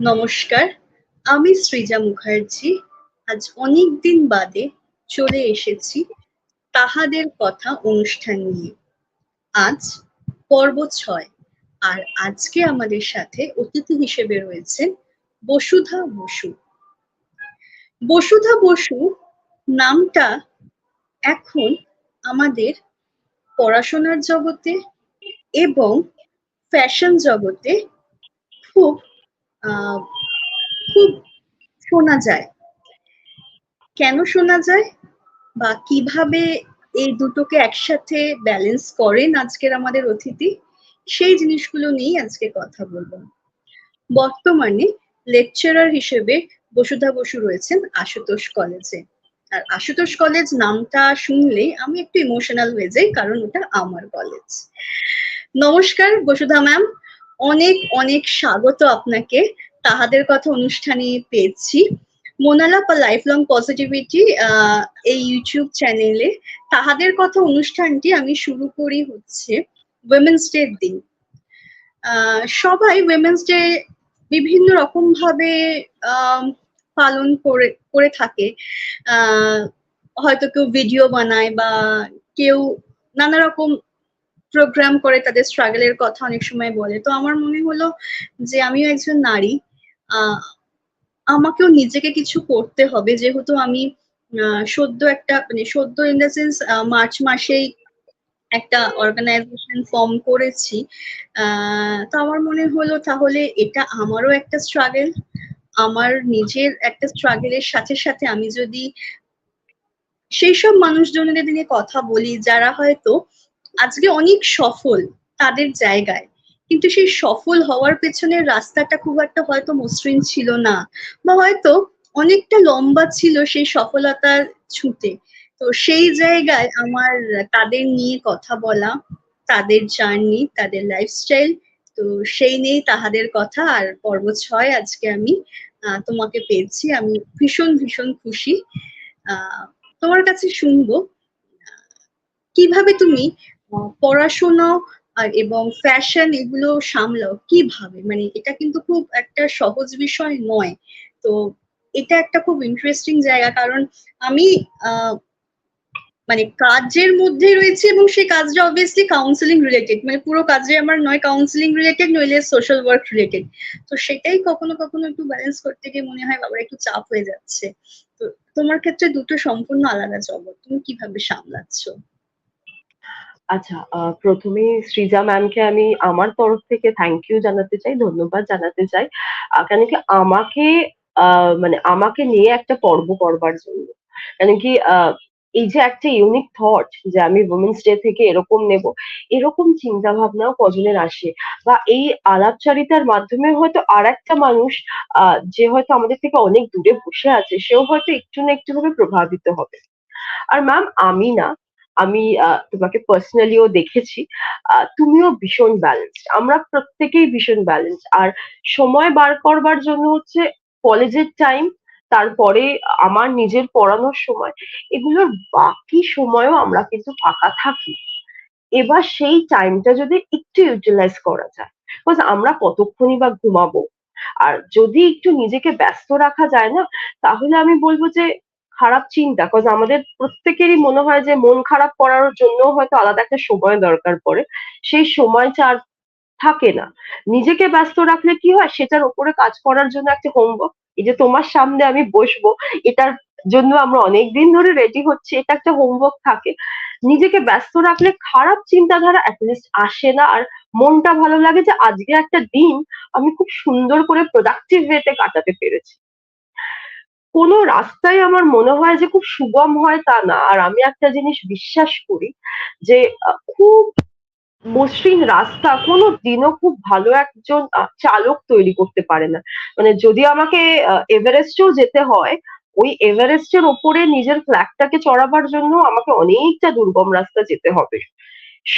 নমস্কার, আমি সৃজা মুখার্জি। আজ অনেকদিন বাদে চলে এসেছি তাহাদের কথা অনুষ্ঠান নিয়ে। আজ পর্ব ৬ আর আজকে আমাদের সাথে অতিথি হিসেবে রয়েছেন বসুধা বসু। বসুধা বসু নামটা এখন আমাদের পড়াশোনার জগতে এবং ফ্যাশন জগতে খুব আহ খুব শোনা যায়। কেন শোনা যায় বা কিভাবে এই দুটোকে একসাথে ব্যালেন্স করেন আজকের আমাদের অতিথি, সেই জিনিসগুলো নিয়েই আজকে কথা বলবো। বর্তমানে লেকচারার হিসেবে বসুধা বসু রয়েছেন আশুতোষ কলেজে। আর আশুতোষ কলেজ নামটা শুনলেই আমি একটু ইমোশনাল হয়ে যাই, কারণ ওটা আমার কলেজ। নমস্কার বসুধা ম্যাম, অনেক অনেক স্বাগত আপনাকে তাহাদের কথা অনুষ্ঠানে পেয়েছি। মোনালাপ লাইফ লং পজিটিভিটি এই ইউটিউব চ্যানেলে তাহাদের কথা অনুষ্ঠানটি আমি শুরু করি হচ্ছে উইমেন্স ডে দিন। সবাই উইমেন্স ডে বিভিন্ন রকম ভাবে পালন করে থাকে। হয়তো কেউ ভিডিও বানায় বা কেউ নানা রকম প্রোগ্রাম করে তাদের স্ট্রাগলের কথা অনেক সময় বলে। তো আমার মনে হলো যে আমিও একজন নারী, আমাকেও নিজেকে কিছু করতে হবে, যেহেতু আমি সদ্য ইন দ্য সেন্স মার্চ মাসেই একটা অর্গানাইজেশন ফর্ম করেছি। তো আমার মনে হলো তাহলে এটা আমারও একটা স্ট্রাগল। আমার নিজের একটা স্ট্রাগলের সাথে সাথে আমি যদি সেই সব মানুষজনদের নিয়ে কথা বলি যারা হয়তো আজকে অনেক সফল তাদের জায়গায়, কিন্তু সেই সফল হওয়ার পেছনের রাস্তাটা খুব একটা হয়তো মসৃণ ছিল না, বা হয়তো অনেকটা লম্বা ছিল সেই সফলতার ছুটে। তো সেই জায়গায় আমার তাদের নিয়ে কথা বলা, তাদের জার্নি, তাদের লাইফস্টাইল, তো সেই নিয়েই তাহাদের কথা। আর পর্ব ৬ আজকে আমি তোমাকে পেয়েছি, আমি ভীষণ ভীষণ খুশি। তোমার কাছে শুনবো কিভাবে তুমি পড়াশোনা এবং ফ্যাশন এগুলো সামলাও, কিভাবে? মানে এটা কিন্তু খুব একটা সহজ বিষয় নয়। তো এটা একটা খুব ইন্টারেস্টিং জায়গা, কারণ আমি মানে কাজের মধ্যে রয়েছে এবং সেই কাজটা অবভিয়াসলি কাউন্সিলিং রিলেটেড, মানে পুরো কাজে আমার নয় কাউন্সিলিং রিলেটেড নইলে সোশ্যাল ওয়ার্ক রিলেটেড। তো সেটাই কখনো কখনো একটু ব্যালেন্স করতে গিয়ে মনে হয় বাবার একটু চাপ হয়ে যাচ্ছে। তো তোমার ক্ষেত্রে দুটো সম্পূর্ণ আলাদা জগৎ, তুমি কিভাবে সামলাচ্ছ? আচ্ছা, প্রথমে সৃজা ম্যামকে আমি আমার তরফ থেকে থ্যাংক ইউ জানাতে চাই, ধন্যবাদ জানাতে চাই। কেন কি আমাকে মানে আমাকে নিয়ে একটা পর্ব করবার জন্য। কেন কি এই যে একটা ইউনিক থট যে আমি উমেন্স ডে থেকে এরকম নেব, এরকম চিন্তা ভাবনাও কজনের আসে, বা এই আলাপচারিতার মাধ্যমে হয়তো আর একটা মানুষ যে হয়তো আমাদের থেকে অনেক দূরে বসে আছে, সেও হয়তো একটু না একটু ভাবে প্রভাবিত হবে। আর ম্যাম আমি না, আমি তোমাকে পার্সোনালিও দেখেছি, তুমিও ভীষণ ব্যালেন্সড, আমরা প্রত্যেকেই ভীষণ ব্যালেন্সড। আর সময় বার করবার জন্য হচ্ছে কলেজের টাইম, তারপরে আমার নিজের পড়ানোর সময়, এগুলোর বাকি সময়ও আমরা কিন্তু ফাঁকা থাকি। এবার সেই টাইমটা যদি একটু ইউটিলাইজ করা যায়, বিকজ আমরা কতক্ষণই বা ঘুমাবো। আর যদি একটু নিজেকে ব্যস্ত রাখা যায় না, তাহলে আমি বলবো যে খারাপ চিন্তা, কজ আমাদের প্রত্যেকেরই মনে হয় যে মন খারাপ করার জন্য হয়তো আলাদা একটা সময় দরকার পড়ে, সেই সময়টা আর থাকে না। নিজেকে ব্যস্ত রাখলে কি হয়, সেটার উপরে কাজ করার জন্য একটা হোমওয়ার্ক, এই যে তোমার সামনে আমি বসবো, এটার জন্য আমরা অনেকদিন ধরে রেডি হচ্ছে, এটা একটা হোমওয়ার্ক থাকে। নিজেকে ব্যস্ত রাখলে খারাপ চিন্তাধারা অ্যাটলিস্ট আসে না, আর মনটা ভালো লাগে যে আজকে একটা দিন আমি খুব সুন্দর করে প্রোডাক্টিভ ওয়েতে কাটাতে পেরেছি। কোনো রাস্তাই আমার মনে হয় যে খুব সুগম হয় তা না। আর আমি একটা জিনিস বিশ্বাস করি যে খুব মসৃণ রাস্তা কোনো দিনও খুব ভালো একজন চালক তৈরি করতে পারে না। মানে যদি আমাকে এভারেস্টেও যেতে হয়, ওই এভারেস্টের ওপরে নিজের ফ্ল্যাগটাকে চড়াবার জন্য আমাকে অনেকটা দুর্গম রাস্তা যেতে হবে।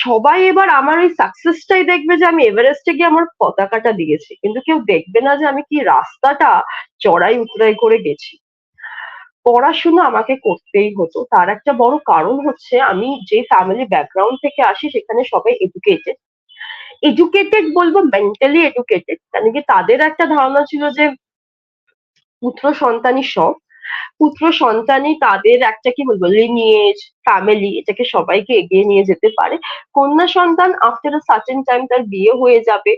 সবাই এবার আমার এই সাকসেসটাই দেখবে যে আমি এভারেস্টে গিয়ে আমার পতাকাটা দিয়েছি, কিন্তু কেউ দেখবে না যে আমি কি রাস্তাটা চড়াই উতরাই করে গেছি। পড়াশোনা আমাকে করতেই হতো, তার একটা বড় কারণ হচ্ছে আমি যে ফ্যামিলি ব্যাকগ্রাউন্ড থেকে আসি সেখানে সবাই এডুকেটেড। এডুকেটেড বলবো, মেন্টালি এডুকেটেড, কারণ কি তাদের একটা ধারণা ছিল যে পুত্র সন্তানই সব, পুত্র সন্তানই তাদের একটা কি বলবো লিনিয়েজ, ফ্যামিলি, এটাকে সবাইকে এগিয়ে নিয়ে যেতে পারে। কন্যা সন্তান আফটার আ সার্টেন টাইম তার বিয়ে হয়ে যাবে,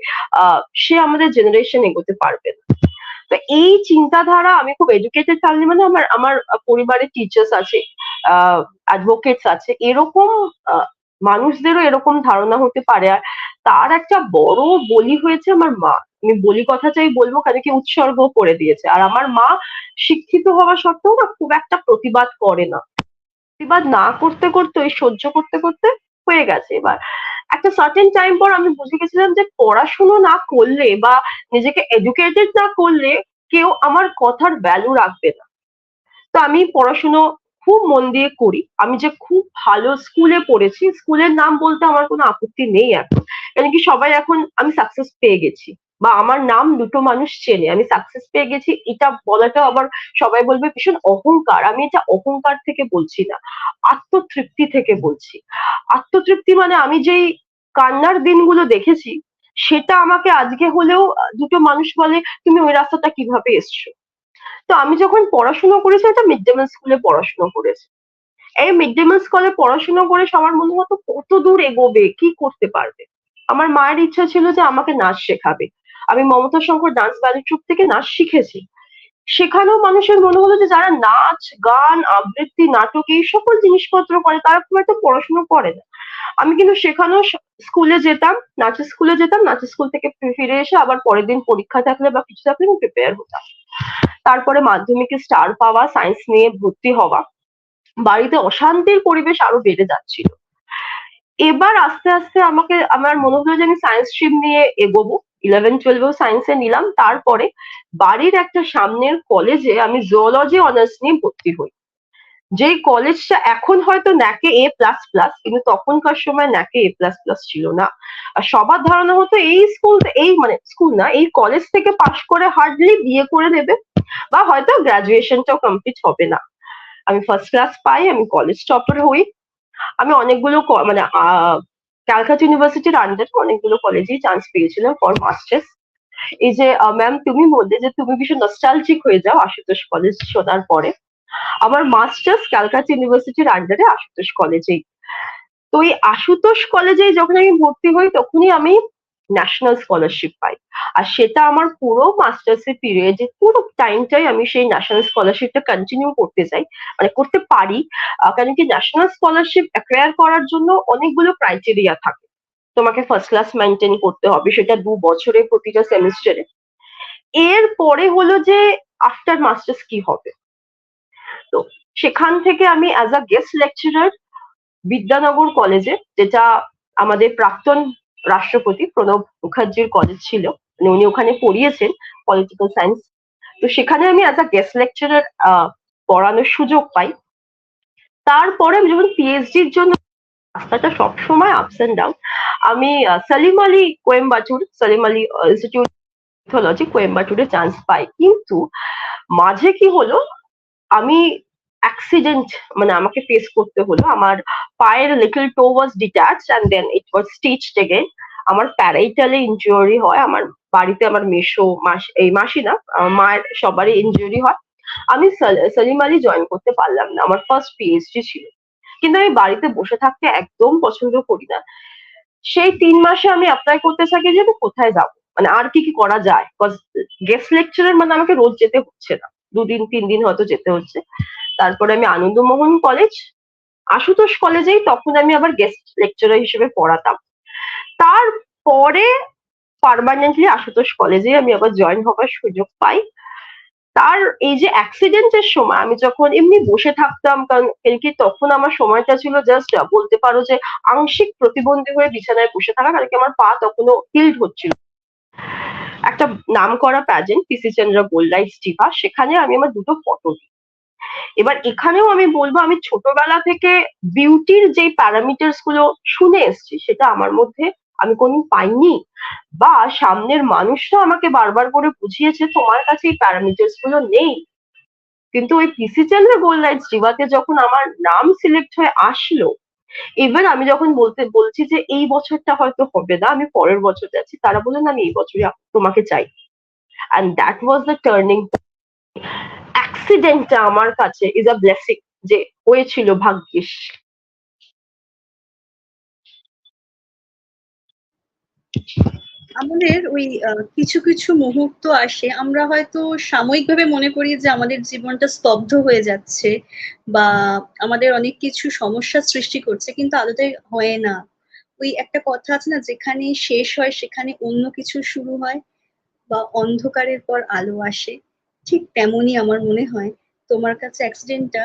সে আমাদের জেনারেশন এগোতে পারবে না। তো এই চিন্তাধারা, আমি খুব এডুকেটেড ফ্যামিলি, মানে আমার আমার পরিবারে টিচার্স আছে, অ্যাডভোকেটস আছে, এরকম মানুষদেরও এরকম ধারণা হতে পারে। আর তার একটা বড় বলি হয়েছে আমার মা। আমি বলি কথাটাই বলবো, কারণ কি উৎসর্গ করে দিয়েছে। আর আমার মা শিক্ষিত হওয়া সত্ত্বেও না খুব একটা প্রতিবাদ করে না, প্রতিবাদ না করতে করতে ওই সহ্য করতে করতে হয়ে গেছে। এবার একটা সার্টেন টাইম পর আমি বুঝে গেছিলাম যে পড়াশুনো না করলে বা নিজেকে এডুকেটেড না করলে কেউ আমার কথার ভ্যালু রাখবে না। তো আমি পড়াশুনো খুব মন দিয়ে করি। আমি যে খুব ভালো স্কুলে পড়েছি, স্কুলের নাম বলতে আমার কোনো আপত্তি নেই এখন, কারণ কি সবাই এখন, আমি সাকসেস পেয়ে গেছি বা আমার নাম দুটো মানুষ চেনে, আমি সাকসেস পেয়ে গেছি, এটা বলাটা আবার সবাই বলবে ভীষণ অহংকার। আমি এটা অহংকার থেকে বলছি না, আত্মতৃপ্তি থেকে বলছি। আত্মতৃপ্তি মানে আমি যেই কান্নার দিনগুলো দেখেছি, সেটা আমাকে আজকে হলেও দুটো মানুষ বলে তুমি ওই রাস্তাটা কিভাবে এসছো। তো আমি যখন পড়াশোনা করেছি, একটা মিড ডে মিল স্কুলে পড়াশোনা করেছি। এই মিড ডে মিল স্কুলে পড়াশোনা করে সবার মনে হতো কত দূর এগোবে, কি করতে পারবে। আমার মায়ের ইচ্ছা ছিল যে আমাকে নাচ শেখাবে। আমি Mamata Shankar dance ballet troupe থেকে নাচ শিখেছি। সেখানেও মানুষের মনে হলো যে যারা নাচ, গান, আবৃত্তি, নাটক এই সকল জিনিসপত্র করে তারা খুব একটা পড়াশোনা করে না। আমি কিন্তু সেখানেও স্কুলে যেতাম, নাচের স্কুলে যেতাম, নাচের স্কুল থেকে ফিরে এসে আবার পরের দিন পরীক্ষা থাকলে বা কিছু থাকলে আমি প্রিপেয়ার হতাম। তারপরে মাধ্যমিকে স্টার পাওয়া, সায়েন্স নিয়ে ভর্তি হওয়া, বাড়িতে অশান্তির পরিবেশ আরো বেড়ে যাচ্ছিল। এবার আস্তে আস্তে আমাকে, আমার মনে হলো যে আমি সায়েন্স স্ট্রিম নিয়ে এগোবো। 11-12 সায়েন্সে নিলাম। তারপরে বাড়ির একটা সামনের কলেজে আমি জুওলজি অনার্স নিয়ে ভর্তি হই। যেই কলেজটা এখন হয়তো ন্যাকে A++, কিন্তু তখনকার সময় ন্যাকে A++ ছিল না। আর সবার ধারণা হতো এই স্কুল, এই মানে স্কুল না, এই কলেজ থেকে পাশ করে হার্ডলি বিয়ে করে দেবে বা হয়তো গ্রাজুয়েশনটাও কমপ্লিট হবে না। আমি ফার্স্ট ক্লাস পাই, আমি কলেজ টপার হই। আমি অনেকগুলো মানে ক্যালকাটা ইউনিভার্সিটির আন্ডারে অনেকগুলো কলেজেই চান্স পেয়েছিলাম ফর মাস্টার্স। এই যে ম্যাম তুমি বললে যে তুমি ভীষণ নস্টালজিক হয়ে যাও আশুতোষ কলেজ শোনার পরে, আমার মাস্টার্স ক্যালকাটা ইউনিভার্সিটির আন্ডারে আশুতোষ কলেজেই। তো এই আশুতোষ কলেজে যখন আমি ভর্তি হই তখনই আমি ন্যাশনাল স্কলারশিপ পাই। আর সেটা আমার পুরো মাস্টার্স এর পিরিয়ড, পুরো টাইমটাই আমি সেই ন্যাশনাল স্কলারশিপটা কন্টিনিউ করতে চাই, মানে করতে পারি। কারণ কি ন্যাশনাল স্কলারশিপ অ্যাকোয়ার করার জন্য অনেকগুলো ক্রাইটেরিয়া থাকে। তোমাকে ফার্স্ট ক্লাস মেনটেন করতে হবে, সেটা 2 বছরে প্রতিটা সেমিস্টারে। এর পরে হলো যে আফটার মাস্টার্স কি হবে। তো সেখান থেকে আমি as a guest lecturer Bidyanagar কলেজে, যেটা আমাদের প্রাক্তন রাষ্ট্রপতি প্রণব মুখার্জির কলেজ ছিল, মানে উনি ওখানে পড়িয়েছেন পলিটিক্যাল সায়েন্স। তো সেখানে আমি অ্যাজ আ গেস্ট লেকচারার পড়ানোর সুযোগ পাই। তারপরে আমি যখন পিএইচডির জন্য, রাস্তাটা সবসময় আপস এন্ড ডাউন, আমি সালিম আলী কোয়েম্বাটুর, সালিম আলী ইনস্টিটিউট মিথোলজি কোয়েম্বাটুরে চান্স পাই। কিন্তু মাঝে কি হলো, আমি অ্যাক্সিডেন্ট, মানে আমাকে ফেস করতে হলো। আমার পায়ের little toe was detached and then it was stitched again. আমার প্যারাইটালে ইনজুরি হয়। আমার বাড়িতে আমার মেসো, এই মাসি না, আমার মায়ের সবারই ইনজুরি হয়। আমি সালিম আলী জয়েন করতে পারলাম না, আমার ফার্স্ট পিএইচডি ছিল। কিন্তু আমি বাড়িতে বসে থাকতে একদম পছন্দ করি না। সেই 3 মাসে আমি অ্যাপ্লাই করতে থাকি যে আমি কোথায় যাব, মানে আর কি কি করা যায়, বিকজ গেস্ট লেকচারার মানে আমাকে রোজ যেতে হচ্ছে না, 2 দিন 3 দিন হয়তো যেতে হচ্ছে। তারপরে আমি আনন্দমোহন কলেজ, আশুতোষ কলেজেই তখন আমি আবার গেস্ট লেকচারার হিসেবে পড়াতাম। তারপরে পার্মানেন্টলি আশুতোষ কলেজে আমি আবার জয়েন হবার সুযোগ পাই। তার এই যে অ্যাক্সিডেন্টের সময় আমি যখন এমনি বসে থাকতাম, কারণ কি তখন আমার সময়টা ছিল জাস্ট বলতে পারো যে আংশিক প্রতিবন্ধী হয়ে বিছানায় বসে থাকা, কারণ কি আমার পা তখনও হিল্ড হচ্ছিল। একটা নামকরা প্যাজেন্ট পিসি চন্দ্র গোল্ড লাইফ ডিভা, সেখানে আমি আমার দুটো ফটো দিই। এবার এখানেও আমি বলবো, আমি ছোটবেলা থেকে বিউটির যে প্যারামিটার্স গুলো শুনে এসেছি, সেটা আমার মধ্যে আমি কোনদিন পাইনি, বা সামনের মানুষরা আমাকে বারবার করে বুঝিয়েছে তোমার কাছে এই প্যারামিটার্স গুলো নেই। কিন্তু ওই পিসি চন্দ্র গোল্ড লাইফ ডিভাতে যখন আমার নাম সিলেক্ট হয়ে আসলো, ইভেন আমি যখন বলছি যে এই বছরটা হয়তো হবে না, আমি পরের বছর যাচ্ছি, তারা বললেন আমি এই বছরই তোমাকে চাই। And that was the turning. অ্যাক্সিডেন্টটা আমার কাছে ইজ আ ব্লেসিং, যে হয়েছিল ভাগ্যিস। আমাদের ওই কিছু কিছু মুহূর্ত আসে, আমরা হয়তো সাময়িকভাবে মনে করি যে আমাদের জীবনটা স্তব্ধ হয়ে যাচ্ছে বা আমাদের অনেক কিছু সমস্যার সৃষ্টি করছে, কিন্তু আদতে হয় না। ওই একটা কথা আছে না, যেখানে শেষ হয় সেখানে অন্য কিছু শুরু হয়, বা অন্ধকারের পর আলো আসে। ঠিক তেমনই আমার মনে হয় তোমার কাছে অ্যাক্সিডেন্টটা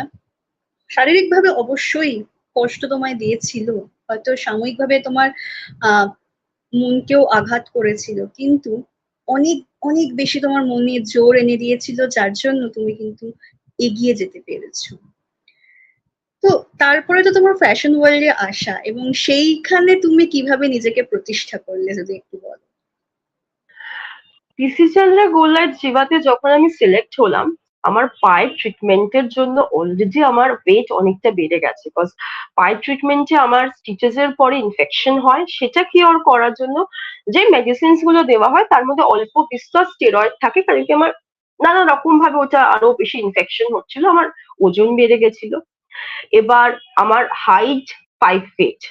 শারীরিকভাবে অবশ্যই কষ্ট তোমায় দিয়েছিল, হয়তো সাময়িকভাবে তোমার আহ মনকেও আঘাত করেছিল, কিন্তু অনেক অনেক বেশি তোমার মনে জোর এনে দিয়েছিল, যার জন্য তুমি কিন্তু এগিয়ে যেতে পেরেছো। তো তারপরে তো তোমার ফ্যাশন ওয়ার্ল্ডে আসা, এবং সেইখানে তুমি কিভাবে নিজেকে প্রতিষ্ঠা করলে যদি একটু বলো। পিসি চন্দ্রা গোল্লার জিভাতে যখন আমি সিলেক্ট হলাম, আমার পায়ের ট্রিটমেন্টের জন্য অলরেডি আমার ওয়েট অনেকটা বেড়ে গেছে, বিকজ পায়ের ট্রিটমেন্টে আমার স্টিচেস এর পরে ইনফেকশন হয়, সেটা কিওর করার জন্য যে মেডিসিনস গুলো দেওয়া হয় তার মধ্যে অল্প বিস্তর স্টেরয়েড থাকে, কারণ কি আমার নানা রকম ভাবে ওটা আরো বেশি ইনফেকশন হচ্ছিল, আমার ওজন বেড়ে গেছিল। এবার আমার হাইট 5 ফিট।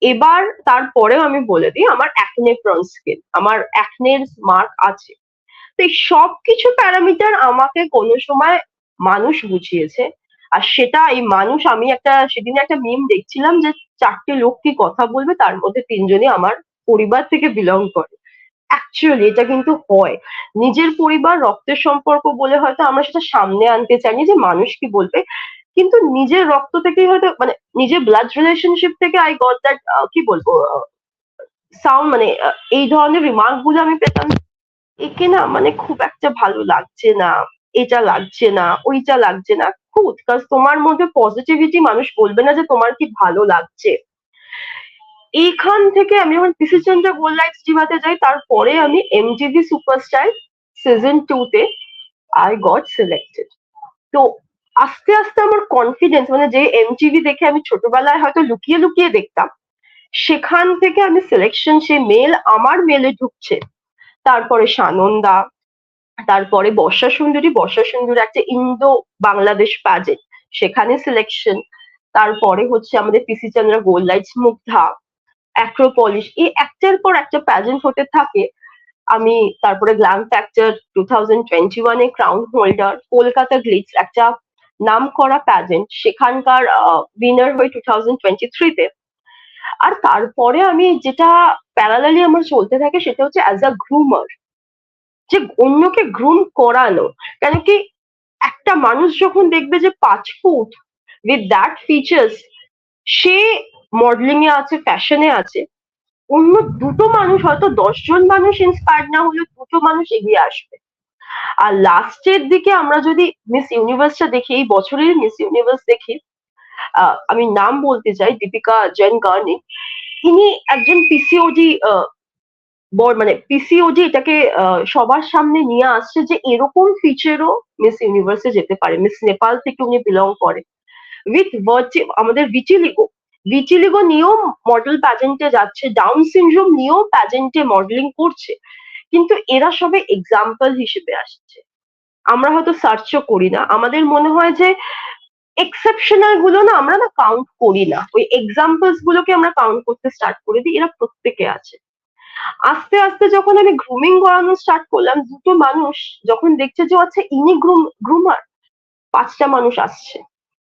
এবার তারপরেও আমি বলে দিই আমার অ্যাকনে প্রন স্কিন, আমার অ্যাকনের মার্ক আছে। তো এই সবকিছু প্যারামিটার আমাকে কোনো সময় মানুষ বুঝিয়েছে। আর সেটা এই মানুষ, আমি একটা সেদিন একটা মিম দেখছিলাম যে 4টে লোক কি কথা বলবে, তার মধ্যে 3জনই আমার পরিবার থেকে বিলং করে। অ্যাকচুয়ালি এটা কিন্তু হয়। নিজের পরিবার রক্তের সম্পর্ক বলে হয়তো আমরা সেটা সামনে আনতে চাইনি যে মানুষ কি বলবে, কিন্তু নিজের রক্ত থেকেই হয়তো মানে নিজের ব্লাড রিলেশনশিপ থেকে আই গট দ্যাট, কি বলবো, সাউন্ড, মানে এই ধরনের রিমার্ক গুলো আমি পেতাম। একে না মানে খুব একটা ভালো লাগছে না, এটা লাগছে না, ওইটা লাগছে না, খুব, কারণ তোমার মধ্যে পজিটিভিটি, মানুষ বলবে না যে তোমার কি ভালো লাগছে। এইখান থেকে আমি যখন পিসি চন্দ্র গোল্লাইট জিভাতে যাই, তারপরে আমি এমটিভি সুপারস্টার সিজন 2 তে আই গট সিলেক্টেড। তো আস্তে আস্তে আমার কনফিডেন্স, মানে যে এমটিভি দেখে আমি ছোটবেলায় হয়তো লুকিয়ে লুকিয়ে দেখতাম, সেখান থেকে আমি সিলেকশন, সে মেল আমার মেলে ঢুকছে। তারপরে সানন্দা, তারপরে বর্ষা সুন্দরী, বর্ষা সুন্দরী একটা ইন্দো বাংলাদেশ প্যাজেন্ট, সেখানে সিলেকশন। তারপরে হচ্ছে আমাদের PC Chandra gold lights, Mugdha, Acropolis, এই একটার পর একটা প্যাজেন্ট হতে থাকে। আমি তারপরে গ্ল্যাম ফ্যাক্টর 2021-এ ক্রাউন হোল্ডার, কলকাতা গ্লিটস একটা নাম করা প্যাজেন্ট, সেখানকার উইনার হই 2023-তে। আর তারপরে আমি যেটা প্যারালালি আমার চলতে থাকে সেটা হচ্ছে অ্যাজ আ গ্রুমার, যে অন্যকে গ্রুম করানো। কেন কি একটা মানুষ যখন দেখবে যে 5 ফুট উইথ দ্যাট ফিচার্স, সে মডেলিং এ আছে, ফ্যাশনে আছে, অন্য দুটো মানুষ, হয়তো 10জন মানুষ ইন্সপায়ার্ড না হলেও দুটো মানুষ এগিয়ে আসবে। আর লাস্টের দিকে আমরা যদি মিস ইউনিভার্সটা দেখি, এই বছরের মিস ইউনিভার্স দেখি, আমি নাম বলতে চাই দীপিকা জেন গার্নি। ইনি একজন পিসিওডি, মানে পিসিওডি এটাকে সবার সামনে নিয়ে আসছে যে এরকম ফিচারও মিস ইউনিভার্সে যেতে পারে। মিস নেপাল থেকে উনি বিলং করে, উইথ আমাদের ভিটিলিগো, ভিটিলিগো নিয়েও মডেল প্যাজেন্টে যাচ্ছে, ডাউন সিনড্রোম নিয়েও প্যাজেন্টে মডেলিং করছে। কিন্তু এরা সবে এক্সাম্পল হিসেবে আসছে, আমরা হয়তো সার্চও করি না, আমাদের মনে হয় যে এক্সেপশনাল গুলো না আমরা না কাউন্ট করি না, ওই এক্সাম্পলস গুলোকে আমরা কাউন্ট করতে স্টার্ট করে দিই, এরা প্রত্যেকে আছে। আস্তে আস্তে যখন আমি গ্রুমিং করানো স্টার্ট করলাম, দুটো মানুষ যখন দেখছে যে আচ্ছা ইনি গ্রুমার, 5টা মানুষ আসছে,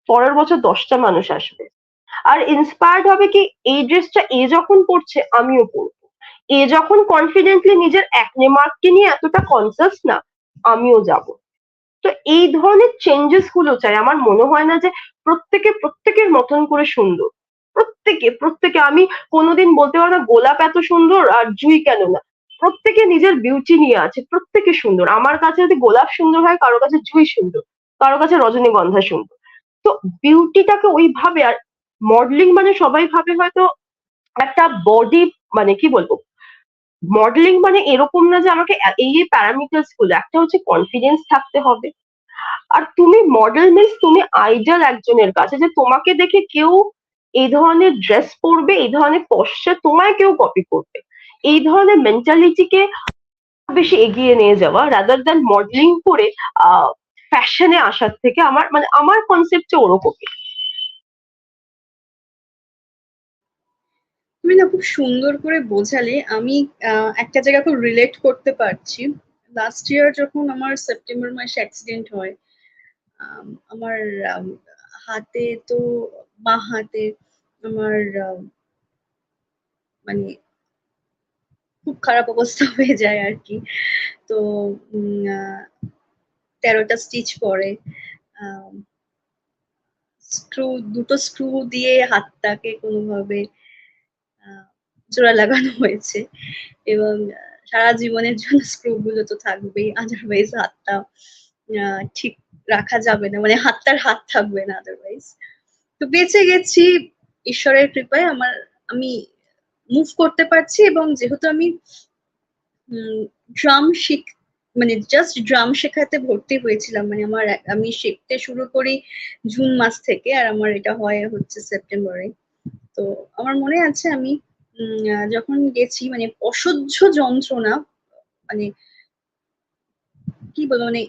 পরের বছর 10টা মানুষ আসবে। আর ইন্সপায়ার্ড হবে কি, এই ড্রেসটা এ যখন পড়ছে আমিও পরবো, এ যখন কনফিডেন্টলি নিজের একনে মার্ককে নিয়ে এতটা কনসাস না, আমিও যাব। তো এই ধরনের চেঞ্জেস গুলো চাই। আমার মনে হয় না যে প্রত্যেকে প্রত্যেকের মতন করে সুন্দর, প্রত্যেকে প্রত্যেকে, আমি কোনোদিন বলতে পারবো না গোলাপ এত সুন্দর আর জুই কেন না, প্রত্যেকে নিজের বিউটি নিয়ে আছে, প্রত্যেকে সুন্দর। আমার কাছে যদি গোলাপ সুন্দর হয়, কারো কাছে জুই সুন্দর, কারো কাছে রজনীগন্ধা সুন্দর। তো বিউটিটাকে ওইভাবে, আর মডেলিং মানে সবাই ভাবে হয়তো একটা বডি, মানে কি বলবো, মডেলিং মানে এরকম না যে আমাকে এই এই প্যারামিটার্স গুলো, একটা হচ্ছে কনফিডেন্স থাকতে হবে। আর তুমি মডেল মিন্স তুমি আইডল একজনের কাছে, যে তোমাকে দেখে কেউ এই ধরনের ড্রেস পরবে, এই ধরনের পশ্চার তোমায় কেউ কপি করবে, এই ধরনের মেন্টালিটিকে বেশি এগিয়ে নিয়ে যাওয়া রাদার দ্যান মডেলিং করে ফ্যাশনে আসার থেকে আমার মানে আমার কনসেপ্টে ওরকমই। তুমি না খুব সুন্দর করে বোঝালে, আমি একটা জায়গা খুব রিলেট করতে পারছি। লাস্ট ইয়ার যখন আমার সেপ্টেম্বর মাসে অ্যাক্সিডেন্ট হয়, আমার আম, হাতে তো, বাঁ হাতে আমার মানে খুব খারাপ অবস্থা হয়ে যায় আর কি। তো 13টা স্টিচ পরে, স্ক্রু, দুটো স্ক্রু দিয়ে হাতটাকে কোনোভাবে আহ, জোড়া লাগানো হয়েছে, এবং সারা জীবনের জন্য স্ক্রু গুলো তো থাকবেই, আদারওয়াইজ হাতটা ঠিক রাখা যাবে না, মানে হাতটার হাত থাকবে না আদারওয়াইজ। তো বেঁচে গেছি ঈশ্বরের কৃপায়। আমি মুভ করতে পারছি, এবং যেহেতু আমি ড্রাম মানে জাস্ট ড্রাম শেখাতে ভর্তি হয়েছিলাম, মানে আমি শিখতে শুরু করি জুন মাস থেকে, আর আমার এটা হয় হচ্ছে সেপ্টেম্বরে। তো আমার মনে আছে আমি যখন গেছি, মানে অসহ্য যন্ত্রণা, মানে কি বলবো, মানে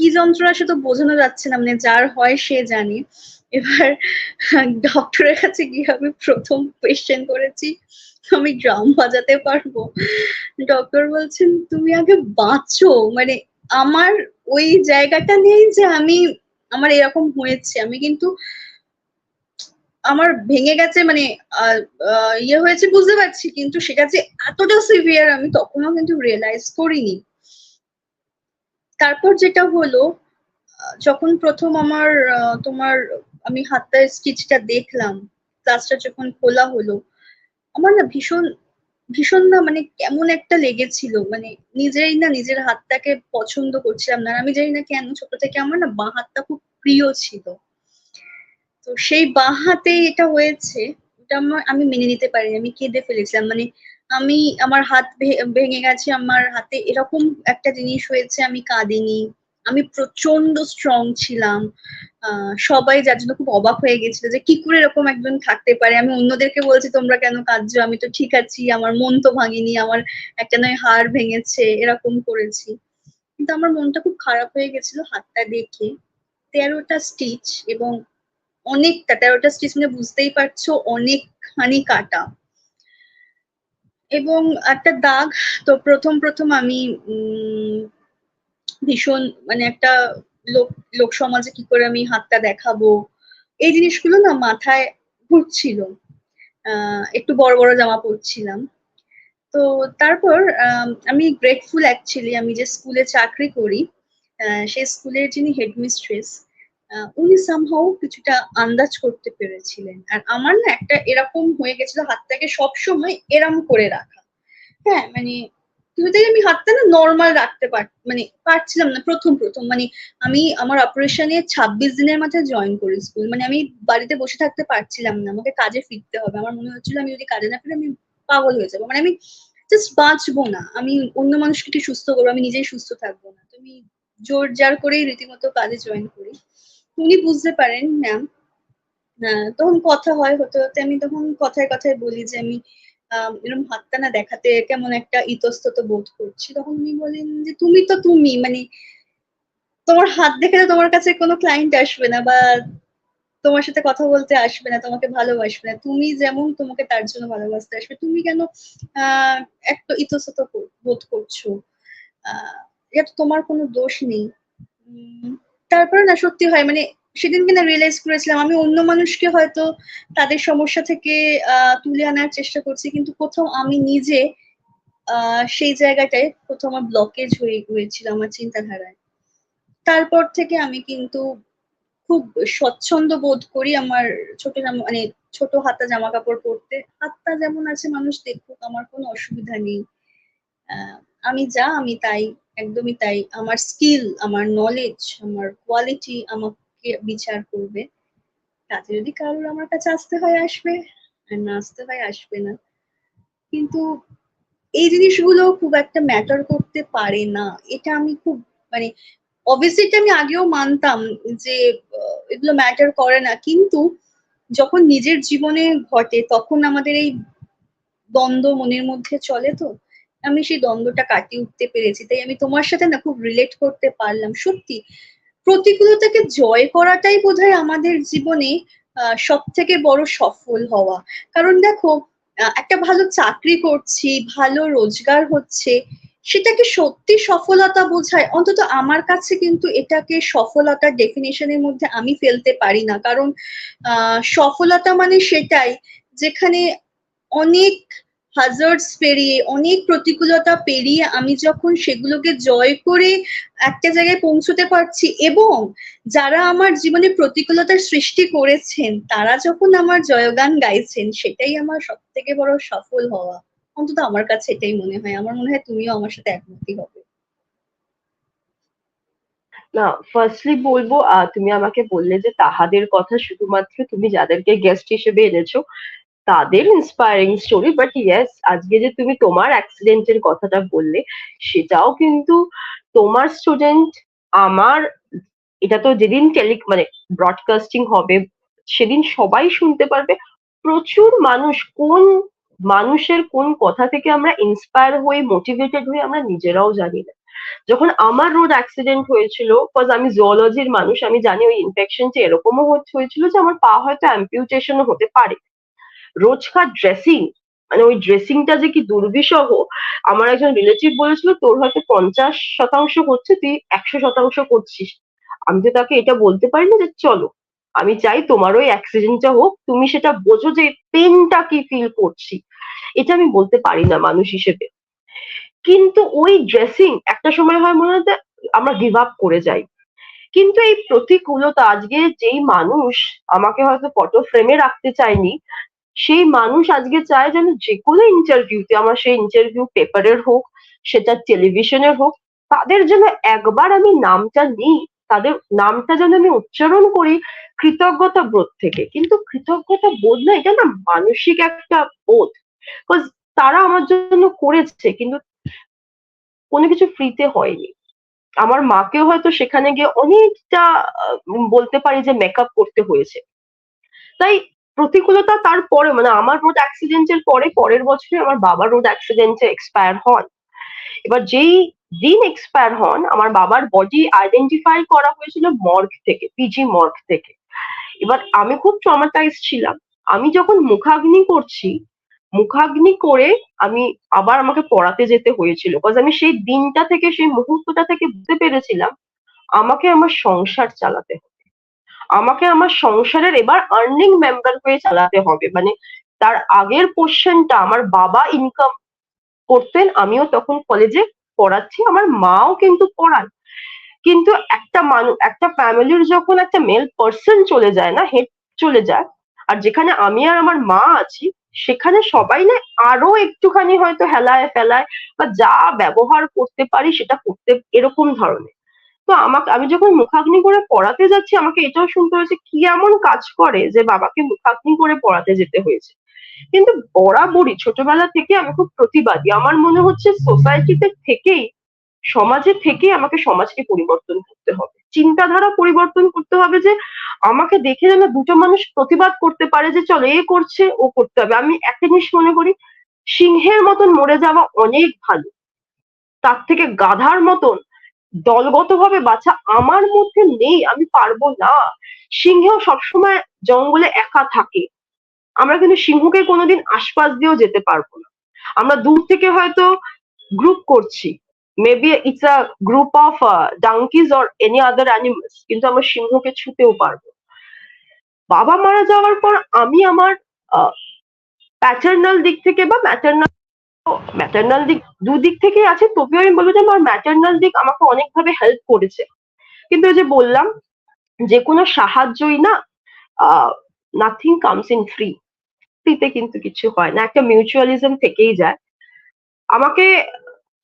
কি যন্ত্রণা সে তো বোঝানো যাচ্ছে না, মানে যার হয় সে জানে। এবার ডক্টরের কাছে গিয়ে আমি প্রথম কোয়েশ্চেন করেছি, আমি ড্রাম বাজাতে পারবো? ডক্টর বলছেন তুমি আগে বাঁচো, মানে আমার ওই জায়গাটা নেই যে আমার এরকম হয়েছে, আমি কিন্তু আমার ভেঙে গেছে, মানে ইয়ে হয়েছে বুঝতে পারছি, কিন্তু সেটা যে এতটা সিভিয়ার আমি তখনও কিন্তু রিয়েলাইজ করিনি। তারপর যেটা হলো, যখন প্রথম আমার তোমার আমি হাতটার স্টিচটা দেখলাম, প্লাস্টার যখন খোলা হলো, আমার না ভীষণ ভীষণ না, মানে কেমন একটা লেগেছিল, মানে নিজেই না নিজের হাতটাকে পছন্দ করছিলাম না। আর আমি জানি না কেন, ছোট থেকে আমার না বাঁ হাতটা খুব প্রিয় ছিল। তো সেই বাঁ হাতে এটা হয়েছে, এটা আমি মেনে নিতে পারিনি, আমি কেঁদে ফেলেছিলাম, মানে আমি আমার হাত ভেঙে গেছে, আমার হাতে এরকম একটা জিনিস হয়েছে, আমি কাঁদিনি। আমি প্রচন্ড স্ট্রং ছিলাম। সবাই যার জন্য খুব অবাক হয়ে গেছিল যে কি করে এরকম একজন থাকতে পারে। আমি অন্যদেরকে বলছি তোমরা কেন কাঁদছো, আমি তো ঠিক আছি, আমার মন তো ভাঙিনি, আমার একটা নয় হাড় ভেঙেছে, এরকম করেছি। কিন্তু আমার মনটা খুব খারাপ হয়ে গেছিল হাতটা দেখে। 13টা স্টিচ, এবং অনেকটা, 13টা স্টিচ মানে বুঝতেই পারছো অনেকখানি কাটা, এবং একটা দাগ। তো প্রথম প্রথম আমি ভীষণ, মানে একটা লোক লোক সমাজে কি করে আমি হাতটা দেখাবো, এই জিনিসগুলো না মাথায় ঘুরছিল। একটু বড় বড় জামা পরছিলাম। তো তারপর আমি গ্রেটফুল অ্যাকচুয়ালি, আমি যে স্কুলে চাকরি করি, সেই স্কুলের যিনি হেডমিস্ট্রেস, উনি সামহাও কিছুটা আন্দাজ করতে পেরেছিলেন। আর আমার না একটা এরকম হয়ে গেছিল, হাতটাকে সবসময় এরম করে রাখা। হ্যাঁ, মানে কিছুতেই আমি হাতটা না নর্মাল রাখতে মানে পারছিলাম না প্রথম প্রথম, মানে আমি আমার অপারেশনে 26 দিনের মাথায় জয়েন করি স্কুল, মানে আমি বাড়িতে বসে থাকতে পারছিলাম না, আমাকে কাজে ফিরতে হবে। আমার মনে হচ্ছিল আমি যদি কাজে না ফিরে আমি পাগল হয়ে যাবো, মানে আমি জাস্ট বাঁচবো না, আমি অন্য মানুষকে কি সুস্থ করবো, আমি নিজেই সুস্থ থাকবো না। তো আমি জোর জার করেই রীতিমতো কাজে জয়েন করি। উনি বুঝতে পারেন ম্যাম। তখন কথা হয়, হতে হতে আমি তখন কথায় কথায় বলি যে আমি এরকম হাতটা না দেখাতে কেমন একটা ইতস্তত বোধ করছি। তখন উনি বলেন যে তুমি তো তুমি, মানে তোমার হাত দেখে তো তোমার কাছে কোনো ক্লায়েন্ট আসবে না, বা তোমার সাথে কথা বলতে আসবে না, তোমাকে ভালোবাসবে না, তুমি যেমন তোমাকে তার জন্য ভালোবাসতে আসবে, তুমি কেন আহ একটা ইতস্তত বোধ করছো? আহ এটা তো তোমার কোনো দোষ নেই। উম, তারপরে না সত্যি হয়, মানে সেদিনকে না রিয়েলাইজ করেছিলাম আমি অন্য মানুষকে হয়তো তাদের সমস্যা থেকে তুলে আনার চেষ্টা করছি, কিন্তু কোথাও আমি নিজে সেই জায়গাটায় কোথাও আমার ব্লকেজ হয়ে গিয়েছিল আমার চিন্তাধারায়। তারপর থেকে আমি কিন্তু খুব স্বচ্ছন্দ বোধ করি আমার ছোট জামা, মানে ছোট হাতা জামা কাপড় পরতে। হাতটা যেমন আছে মানুষ দেখুক, আমার কোনো অসুবিধা নেই। আহ, আমি যা আমি তাই, একদমই তাই। আমার স্কিল, আমার নলেজ, আমার কোয়ালিটি আমাকে বিচার করবে। তাতে যদি কারোর আমার কাছে আসতে হয় আসবে, আর না আসতে হয় আসবে না। কিন্তু এই জিনিসগুলো খুব একটা ম্যাটার করতে পারে না, এটা আমি খুব, মানে অবভিয়াসলি এটা আমি আগেও মানতাম যে এগুলো ম্যাটার করে না, কিন্তু যখন নিজের জীবনে ঘটে তখন আমাদের এই দ্বন্দ্ব মনের মধ্যে চলে। তো আমি সেই দ্বন্দ্বটা কাটিয়ে উঠতে পেরেছি, তাই আমি তোমার সাথে না খুব রিলেট করতে পারলাম। সত্যি প্রতিকূলতাকে জয় করাটাই বোধহয় আমাদের জীবনে সব থেকে বড় সফল হওয়া। কারণ দেখো, একটা ভালো চাকরি করছি, ভালো রোজগার হচ্ছে, সেটাকে সত্যি সফলতা বোঝায়? অন্তত আমার কাছে কিন্তু এটাকে সফলতার ডেফিনেশনের মধ্যে আমি ফেলতে পারি না। কারণ সফলতা মানে সেটাই যেখানে অনেক হাজার্ডস পেরিয়ে, অনেক প্রতিকূলতা পেরিয়ে আমি যখন সেগুলোকে জয় করে একটা জায়গায় পৌঁছতে পারছি, এবং যারা আমার জীবনে প্রতিকূলতার সৃষ্টি করেছেন তারা যখন আমার জয়গান গাইছেন, সেটাই আমার সব থেকে বড় সফল হওয়া। অন্তত আমার কাছে এটাই মনে হয়। আমার মনে হয় তুমিও আমার সাথে একমতই হবে। না, ফার্স্টলি বলবো, তুমি আমাকে বললে যে তাহাদের কথা শুধুমাত্র তুমি যাদেরকে গেস্ট হিসেবে এনেছো তাদের ইন্সপায়ারিং স্টোরি, বাট ইয়েস, আজকে যে তুমি তোমার অ্যাক্সিডেন্টের কথাটা বললে সেটাও কিন্তু তোমার স্টুডেন্ট আমার, এটা তো যেদিন মানে ব্রডকাস্টিং হবে সেদিন সবাই শুনতে পারবে। প্রচুর মানুষ, কোন মানুষের কোন কথা থেকে আমরা ইন্সপায়ার হয়ে মোটিভেটেড হয়ে আমরা নিজেরাও জানি না। যখন আমার রোড অ্যাক্সিডেন্ট হয়েছিল, বিকজ আমি জুওলজির মানুষ, আমি জানি ওই ইনফেকশনটা এরকমও হয়েছিল যে আমার পা হয়তো অ্যাম্পিউটেশনও হতে পারে। রোজকার ড্রেসিং, মানে ওই ড্রেসিংটা যে কি দুর্বিষহ। আমার একজন রিলেটিভ বলেছিল তোর হয়তো 50% হচ্ছে, তুই 100% করছিস। আমি তো তাকে এটা বলতে পারি না যে চলো, আমি চাই তোমার ওই অ্যাক্সিডেন্টটা হোক, তুমি সেটা বোঝো যে পেনটা কি ফিল করছি। এটা আমি বলতে পারি না মানুষ হিসেবে। কিন্তু ওই ড্রেসিং একটা সময় হয় মনে হয় যে আমরা গিভ আপ করে যাই। কিন্তু এই প্রতিকূলতা, আজকে যেই মানুষ আমাকে হয়তো ফটো ফ্রেমে রাখতে চায়নি, সেই মানুষ আজকে চায় যেন যে কোনো ইন্টারভিউতে, আমার সেই ইন্টারভিউ পেপারের হোক, সেটা টেলিভিশনের হোক, তাদের যেন একবার আমি নামটা নিই, তাদের নামটা যেন আমি উচ্চারণ করি কৃতজ্ঞতা বোধ থেকে। কিন্তু কৃতজ্ঞতা বোধ না, এটা না মানসিক একটা বোধ। বিকজ তারা আমার জন্য করেছে, কিন্তু কোনো কিছু ফ্রিতে হয়নি। আমার মাকেও হয়তো সেখানে গিয়ে অনেকটা বলতে পারি যে মেকআপ করতে হয়েছে। তাই প্রতিকূলতা তারপরে, মানে আমার রোড অ্যাক্সিডেন্টের পরে পরের বছরে আমার বাবা রোড অ্যাক্সিডেন্টে এক্সপায়ার হন। এবার যেই দিন এক্সপায়ার হন, আমার বাবার বডি আইডেন্টিফাই করা হয়েছিল মর্গ থেকে, পিজি মর্গ থেকে। এবার আমি খুব ট্রমাটাইজ ছিলাম। আমি যখন মুখাগ্নি করছি, মুখাগ্নি করে আমি আবার আমাকে পড়াতে যেতে হয়েছিল, বিকজ আমি সেই দিনটা থেকে, সেই মুহূর্তটা থেকে বুঝতে পেরেছিলাম আমাকে আমার সংসার চালাতে হবে, আমাকে আমার সংসারের এবার আর্নিং মেম্বার হয়ে চালাতে হবে। মানে তার আগের পোর্শনটা আমার বাবা ইনকাম করতেন, আমিও তখন কলেজে পড়াচ্ছি, আমার মাও কিন্তু পড়ান। কিন্তু একটা মানুষ, একটা ফ্যামিলির যখন একটা মেল পার্সন চলে যায় না, হেড চলে যায়, আর যেখানে আমি আর আমার মা আছি, সেখানে সবাই না আরো একটুখানি হয়তো হেলায় ফেলায় বা যা ব্যবহার করতে পারি সেটা করতে, এরকম ধরনের। তো আমাকে, আমি যখন মুখাগ্নি করে পড়াতে যাচ্ছি, আমাকে এটাও শুনতে হয়েছে কি এমন কাজ করে যে বাবাকে মুখাগ্নি করে পড়াতে যেতে হয়েছে। কিন্তু বরাবরই ছোটবেলা থেকে আমি খুব প্রতিবাদী। আমার মনে হচ্ছে সোসাইটিতে থেকেই, সমাজে থেকেই আমাকে সমাজকে পরিবর্তন করতে হবে, চিন্তাধারা পরিবর্তন করতে হবে, যে আমাকে দেখে যেন দুটো মানুষ প্রতিবাদ করতে পারে যে চলো এ করছে, ও করতে হবে। আমি একটা জিনিস মনে করি, সিংহের মতন মরে যাওয়া অনেক ভালো, তার থেকে গাধার মতন দলগতভাবে বাঁচা আমার মধ্যে নেই, আমি পারবো না। সিংহ সবসময় জঙ্গলে একা থাকে, আমরা কিন্তু সিংহকে কোনোদিন আশপাশ দিয়েও যেতে পারবো না। আমরা দূর থেকে হয়তো গ্রুপ করছি, maybe it's a group of donkeys or any other animals, কিন্তু আমরা সিংহকে ছুতেও পারবো। বাবা মারা যাওয়ার পর আমি আমার প্যাটার্নাল দিক থেকে বা ম্যাটার্নাল, ম্যাটার্নাল দিক দুদিক থেকেই আছে, তবুও আমি বলবো যে আমার ম্যাটার্নাল দিক আমাকে অনেকভাবে হেল্প করেছে। কিন্তু ওই যে বললাম, যে কোনো সাহায্যই না, নাথিং কামস ইন ফ্রি, ফ্রিতে কিন্তু কিছু হয় না, একটা মিউচুয়ালিজম থেকেই যায়। আমাকে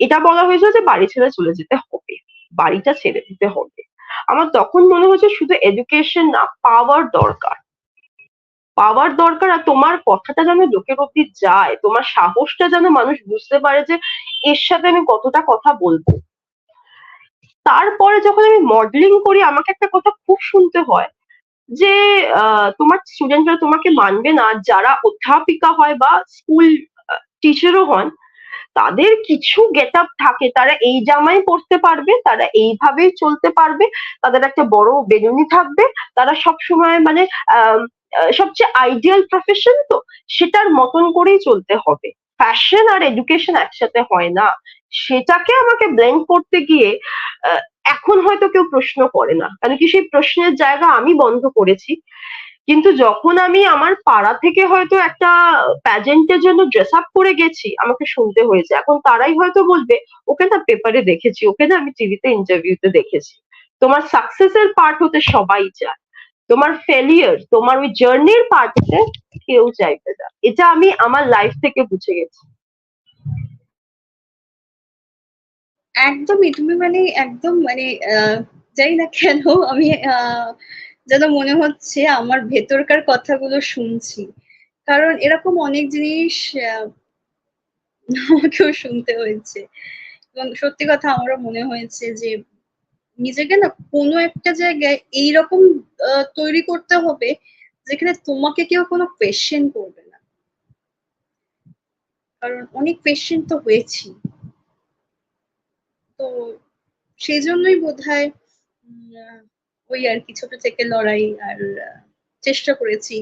এটা বলা হয়েছিল যে বাড়ি ছেড়ে চলে যেতে হবে, বাড়িটা ছেড়ে দিতে হবে। আমার তখন মনে হচ্ছে শুধু এডুকেশন না, পাওয়ার দরকার, পাওয়ার দরকার। আর তোমার কথাটা যেন লোকের অব্দি যায়, তোমার সাহসটা যেন মানুষ বুঝতে পারে যে এর সাথে আমি কতটা কথা বলবো। তারপরে যখন আমি মডেলিং করি, আমাকে একটা কথা খুব শুনতে হয়, যে তোমার স্টুডেন্টরা তোমাকে মানবে না, যারা অধ্যাপিকা হয় বা স্কুল টিচারও হন, তাদের কিছু গেট আপ থাকে, তারা এই জামাই পরতে পারবে, তারা এইভাবেই চলতে পারবে, তাদের একটা বড় বেনুনি থাকবে, তারা সব সময় মানে আহ সবচেয়ে আইডিয়াল প্রফেশন তো সেটার মতন করেই চলতে হবে। ফ্যাশন আর এডুকেশন একসাথে হয় না, সেটাকে আমাকে ব্লেন্ড করতে গিয়ে আহ, এখন হয়তো কেউ প্রশ্ন করে না, কারণ কি সেই প্রশ্নের জায়গা আমি বন্ধ করেছি। কিন্তু যখন আমি আমার পাড়া থেকে হয়তো একটা প্যাজেন্টের জন্য ড্রেস আপ করে গেছি, আমাকে শুনতে হয়েছে, এখন তারাই হয়তো বলবে ওকে না পেপারে দেখেছি, ওকে না আমি টিভিতে ইন্টারভিউতে দেখেছি। তোমার সাকসেসের পার্ট হতে সবাই চায়, তোমার ফেলিয়ার, তোমার ওই জার্নির পার্ট হতে কেউ চাইবে না। এটা আমি আমার লাইফ থেকে বুঝে গেছি। একদমই, তুমি মানে একদম মানে জানি না কেন আমি যেন মনে হচ্ছে আমার ভেতরকার কথাগুলো শুনছি। কারণ এরকম অনেক জিনিস আমাকেও শুনতে হয়েছে, এবং সত্যি কথা আমারও মনে হয়েছে যে নিজেকে না কোনো একটা জায়গায় এইরকম তৈরি করতে হবে যেখানে তোমাকে কেউ কোনো কোয়েশ্চেন করবে না। কারণ অনেক কোয়েশ্চেন তো হয়েছি, তো সেই জন্যই বোধহয় ওই আর কি ছোট থেকে লড়াই আর চেষ্টা করেছি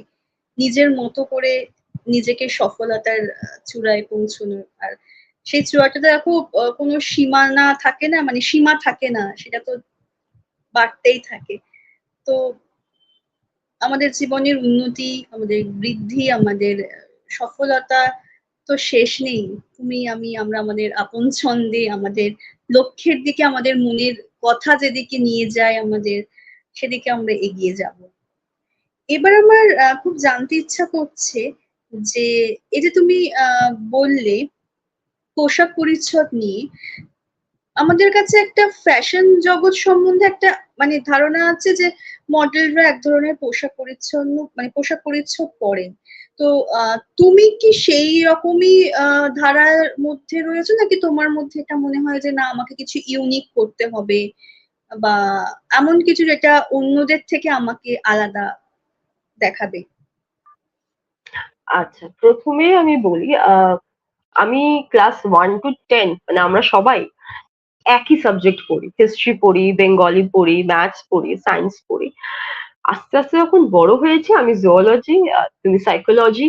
নিজের মতো করে নিজেকে সফলতার চূড়ায় পৌঁছানোর। আর সেই চূড়াটা দেখো কোনো সীমানা থাকে না, মানে সীমা থাকে না, সেটা তো বাড়তেই থাকে। তো আমাদের জীবনের উন্নতি, আমাদের বৃদ্ধি, আমাদের সফলতা তো শেষ নেই। তুমি আমি আমরা আমাদের আপন ছন্দে আমাদের লক্ষ্যের দিকে, আমাদের মনের কথা যেদিকে নিয়ে যায় আমাদের, সেদিকে আমরা এগিয়ে যাব। এবার আমার খুব জানতে ইচ্ছা করছে যে এই যে তুমি বললে পোশাক পরিচ্ছদ নিয়ে, আমাদের কাছে একটা ফ্যাশন জগৎ সম্বন্ধে একটা মানে ধারণা আছে যে মডেলরা এক ধরনের পোশাক পরিচ্ছন্ন মানে পোশাক পরিচ্ছদ পরেন। তো তুমি কি সেই রকমই ধারার মধ্যে রয়েছো, নাকি তোমার মধ্যে এটা মনে হয় যে না আমাকে কিছু ইউনিক করতে হবে, বা এমন কিছু যেটা অন্যদের থেকে আমাকে আলাদা দেখাবে? আচ্ছা, প্রথমে আমি বলি আমি ক্লাস 1 to 10 মানে আমরা সবাই একই সাবজেক্ট পড়ি, হিস্ট্রি পড়ি, বেঙ্গলি পড়ি, ম্যাথস পড়ি, সায়েন্স পড়ি। আস্তে আস্তে যখন বড় হয়েছি, আমি জুওলজি, তুমি সাইকোলজি,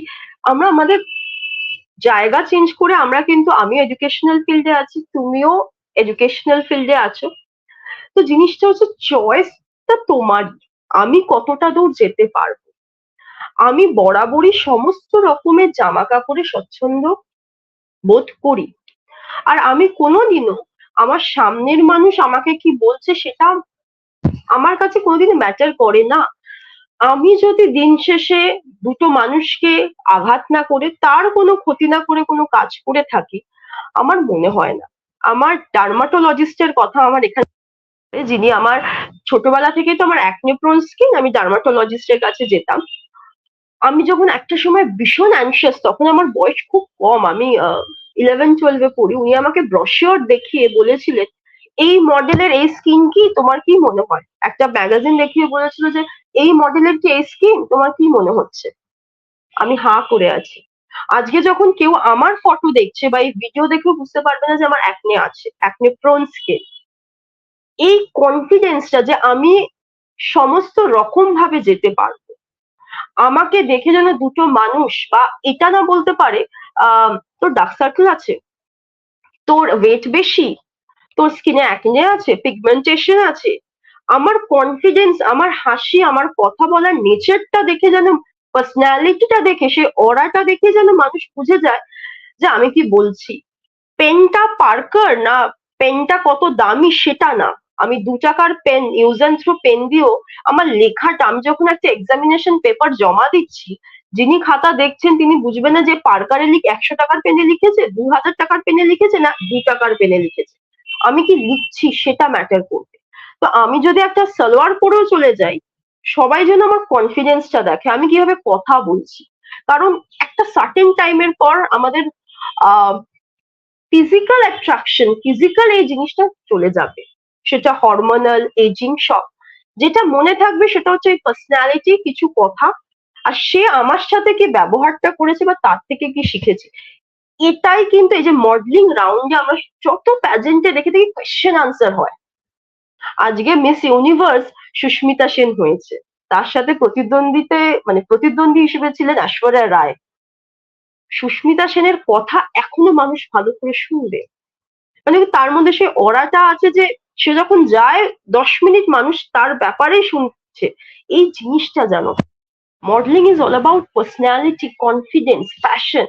আমরা আমাদের জায়গা চেঞ্জ করে আমরা কিন্তু, আমি এডুকেশনাল ফিল্ডে আছি, তুমিও এডুকেশনাল ফিল্ডে আছো। তো জিনিসটা হচ্ছে চয়েসটা তোমার, আমি কতটা দূর যেতে পারবো। আমি বরাবরই সমস্ত রকমের জামা কাপড়ে স্বচ্ছন্দ বোধ করি। আর আমি কোনোদিনও আমার সামনের মানুষ আমাকে কি বলছে সেটা আমার কাছে কোনোদিনই ম্যাটার করে না। আমি যদি দিন শেষে দুটো মানুষকে আঘাত না করে, তার কোনো ক্ষতি না করে কোনো কাজ করে থাকি, আমার মনে হয় না। আমার ডার্মাটোলজিস্টের কথা আমার এখানে, যিনি আমার ছোটবেলা থেকে তো আমার অ্যাকনে প্রোন স্কিন, আমি ডার্মাটোলজিস্টের কাছে যেতাম। আমি যখন একটা সময় ভীষণ অ্যানসিয়াস, তখন আমার বয়স খুব কম, আমি 11-12-এ পড়ি, উনি আমাকে ব্রশিওর দেখিয়ে বলেছিলেন এই মডেলের এই স্কিন কি, তোমার কি মনে হয়? একটা ম্যাগাজিন দেখিয়ে বলেছিল যে এই মডেলের কি এই স্কিন, তোমার কি মনে হচ্ছে? আমি হাঁ করে আছি। আজকে যখন কেউ আমার ফটো দেখছে বা এই ভিডিও দেখেও বুঝতে পারবে না যে আমার অ্যাকনে আছে, অ্যাকনে প্রোন স্কিন। এই কনফিডেন্সটা যে আমি সমস্ত রকম ভাবে যেতে পারবো, আমাকে দেখে যেন দুটো মানুষ বা এটা না বলতে পারে তোর ডার্ক সার্কেল আছে, তোর ওয়েট বেশি, তোর স্কিনে অ্যাকনে আছে, পিগমেন্টেশন আছে। আমার কনফিডেন্স, আমার হাসি, আমার কথা বলার নেচারটা দেখে যেন, পার্সোনালিটিটা দেখে, সে অরাটা দেখে যেন মানুষ বুঝে যায় যে আমি কি বলছি। পেনটা পার্কার না, পেনটা কত দামি সেটা না, আমি 2 টাকার pen, use and throw pen দিয়েও আমার লেখাটা, আমি যখন একটা এক্সামিনেশন পেপার জমা দিচ্ছি, যিনি খাতা দেখছেন তিনি বুঝবেন না যে পার্কারে 100 টাকার পেনে লিখেছে, 2000 টাকার পেনে লিখেছে, না 2 টাকার পেনে লিখেছে। আমি কি লিখছি সেটা ম্যাটার করবে। তো আমি যদি একটা সালোয়ার পরেও চলে যাই, সবাই যেন আমার কনফিডেন্সটা দেখে, আমি কিভাবে কথা বলছি। কারণ একটা সার্টেন টাইমের পর আমাদের আহ ফিজিক্যাল অ্যাট্রাকশন, ফিজিক্যাল এই জিনিসটা চলে যাবে, সেটা হরমোনাল এজিং সব। যেটা মনে থাকবে সেটা হচ্ছে ওই পার্সোনালিটি, কিছু কথা, আর সে আমার সাথে কি ব্যবহারটা করেছে বা তার থেকে কি শিখেছে। এটাই কিন্তু এই যে মডেলিং রাউন্ডে আমরা যত প্যাজেন্টে দেখে দেখি কোয়েশ্চেন আনসার হয়। আজকে মিস ইউনিভার্স সুস্মিতা সেন হয়েছে, তার সাথে প্রতিদ্বন্দ্বী হিসেবে ছিলেন ঐশ্বরিয়া রায়। সুস্মিতা সেনের কথা এখনো মানুষ ভালো করে শুনবে, মানে তার মধ্যে সেই অরাটা আছে যে সে যখন যায় 10 মিনিট মানুষ তার ব্যাপারেই শুনছে। এই জিনিসটা জানো, modelling is all about personality, confidence, passion.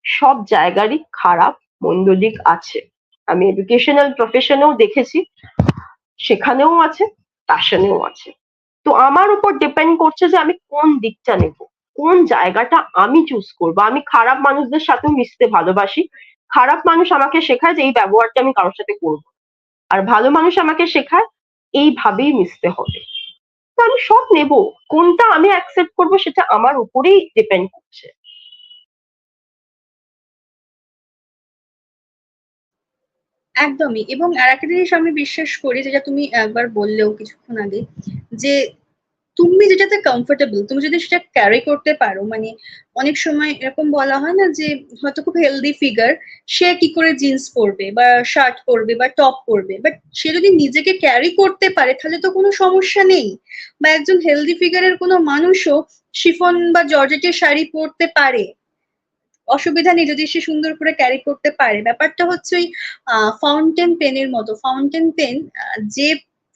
সব জায়গারই খারাপ মন্দ দিক আছে। আমি এডুকেশনাল প্রফেশনেও দেখেছি, সেখানেও আছে, প্যাশনেও আছে। তো আমার উপর ডিপেন্ড করছে যে আমি কোন দিকটা নেব, কোন জায়গাটা আমি চুজ করবো। আমি খারাপ মানুষদের সাথেও মিশতে ভালোবাসি, খারাপ মানুষ আমাকে শেখায় যে এই ব্যবহারটা আমি কারোর সাথে করবো, আর ভালো মানুষ আমাকে শেখায় এইভাবেই মিশতে হবে। তো আমি সব নেব, কোনটা আমি অ্যাকসেপ্ট করবো সেটা আমার উপরেই ডিপেন্ড করছে। একদমই। এবং আরেকটা জিনিস আমি বিশ্বাস করি, যেটা তুমি একবার বললেও কিছুক্ষণ আগে, যে তুমি যেটাতে কমফোর্টেবল তুমি যদি সেটা ক্যারি করতে পারো, মানে অনেক সময় এরকম বলা হয় না যে হয়তো খুব হেলদি ফিগার, সে কি করে জিন্স পরবে বা শার্ট পরবে বা টপ পরবে, বাট সে যদি নিজেকে ক্যারি করতে পারে তাহলে তো কোনো সমস্যা নেই। বা একজন হেলদি ফিগারের কোনো মানুষও শিফন বা জর্জেটের শাড়ি পরতে পারে, অসুবিধা নেই যদি সে সুন্দর করে ক্যারি করতে পারে। ব্যাপারটা হচ্ছে ওই ফাউন্টেন পেনের মতো। ফাউন্টেন পেন যে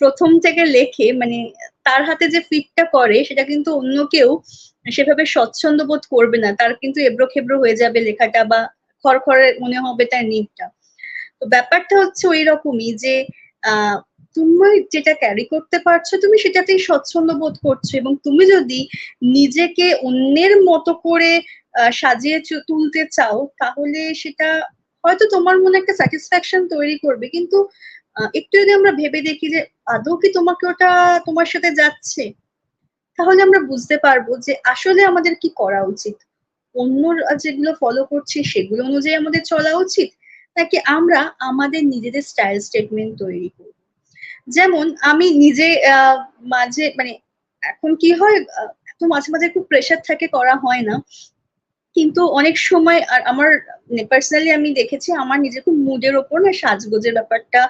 প্রথম থেকে লেখে, মানে তার হাতে যে ফিটটা করে সেটা কিন্তু অন্য কেউ সেভাবে স্বচ্ছন্দ বোধ করবে না, তার কিন্তু এবড়ো খেবড়ো হয়ে যাবে লেখাটা, বা খড়খড়ে মনে হবে তার নিবটা। তো ব্যাপারটা হচ্ছে ওই রকমই যে আহ তুমি যেটা ক্যারি করতে পারছো তুমি সেটাতেই স্বচ্ছন্দ বোধ করছো, এবং তুমি যদি নিজেকে অন্যের মতো করে সাজিয়ে তুলতে চাও তাহলে সেটা হয়তো তোমার মনে একটা স্যাটিসফ্যাকশন তৈরি করবে, কিন্তু একটু যদি আমরা ভেবে দেখি যে আদৌ কি তোমাকে ওটা তোমার সাথে যাচ্ছে, তাহলে আমরা বুঝতে পারবো যে আসলে আমাদের কি করা উচিত। অন্যরা যেগুলো ফলো করছি সেগুলো অনুযায়ী আমাদের চলা উচিত, নাকি আমরা আমাদের নিজেদের স্টাইল স্টেটমেন্ট তৈরি করব। যেমন আমি নিজে মাঝে মানে এখন কি হয়, এত মাঝে মাঝে খুব প্রেশার থাকে, করা হয় না, কিন্তু অনেক সময় আর আমার পার্সোনালি আমি দেখেছি আমার নিজের খুব মুডের ওপর না সাজগোজের ব্যাপারটা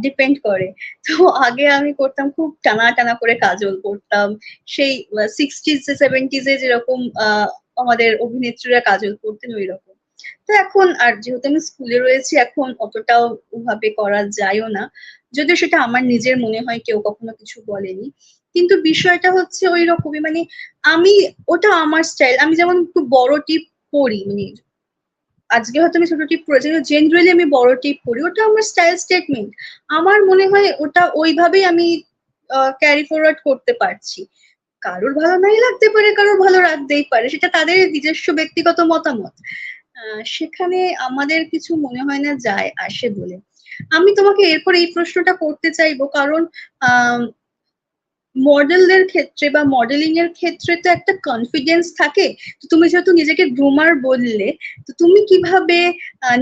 ডিপেন্ড করে। তো আগে আমি করতাম খুব টানা টানা করে কাজল করতাম, সেই 60s 70s যেরকম আমাদের অভিনেত্রীরা কাজল করতেন ওই রকম। তো এখন আর যেহেতু আমি স্কুলে রয়েছি এখন অতটাও ওভাবে করা যায়ও না, যদিও সেটা আমার নিজের মনে হয় কেউ কখনো কিছু বলেনি। কিন্তু বিষয়টা হচ্ছে ওই রকমই, মানে আমি ওটা আমার স্টাইল। আমি যেমন একটু বড় টিপ পরি, মানে আজকে হয়তো আমি ছোট টিপ পরেছি, কিন্তু জেনারেলি আমি বড় টিপ পরি, ওটা আমার স্টাইল স্টেটমেন্ট। আমার মনে হয় ওটা ওইভাবেই আমি ক্যারি ফরওয়ার্ড করতে পারছি। কারোর ভালো নাই লাগতে পারে, কারোর ভালো লাগতেই পারে, সেটা তাদের নিজস্ব ব্যক্তিগত মতামত। সেখানে আমাদের কিছু মনে হয় না যায় আসে বলে। আমি তোমাকে এরপর এই প্রশ্নটা করতে চাইবো, কারণ আহ মডেলদের ক্ষেত্রে বা মডেলিং এর ক্ষেত্রে তো একটা কনফিডেন্স থাকে। তো তুমি যেহেতু নিজেকে গ্রুমার বললে, তো তুমি কিভাবে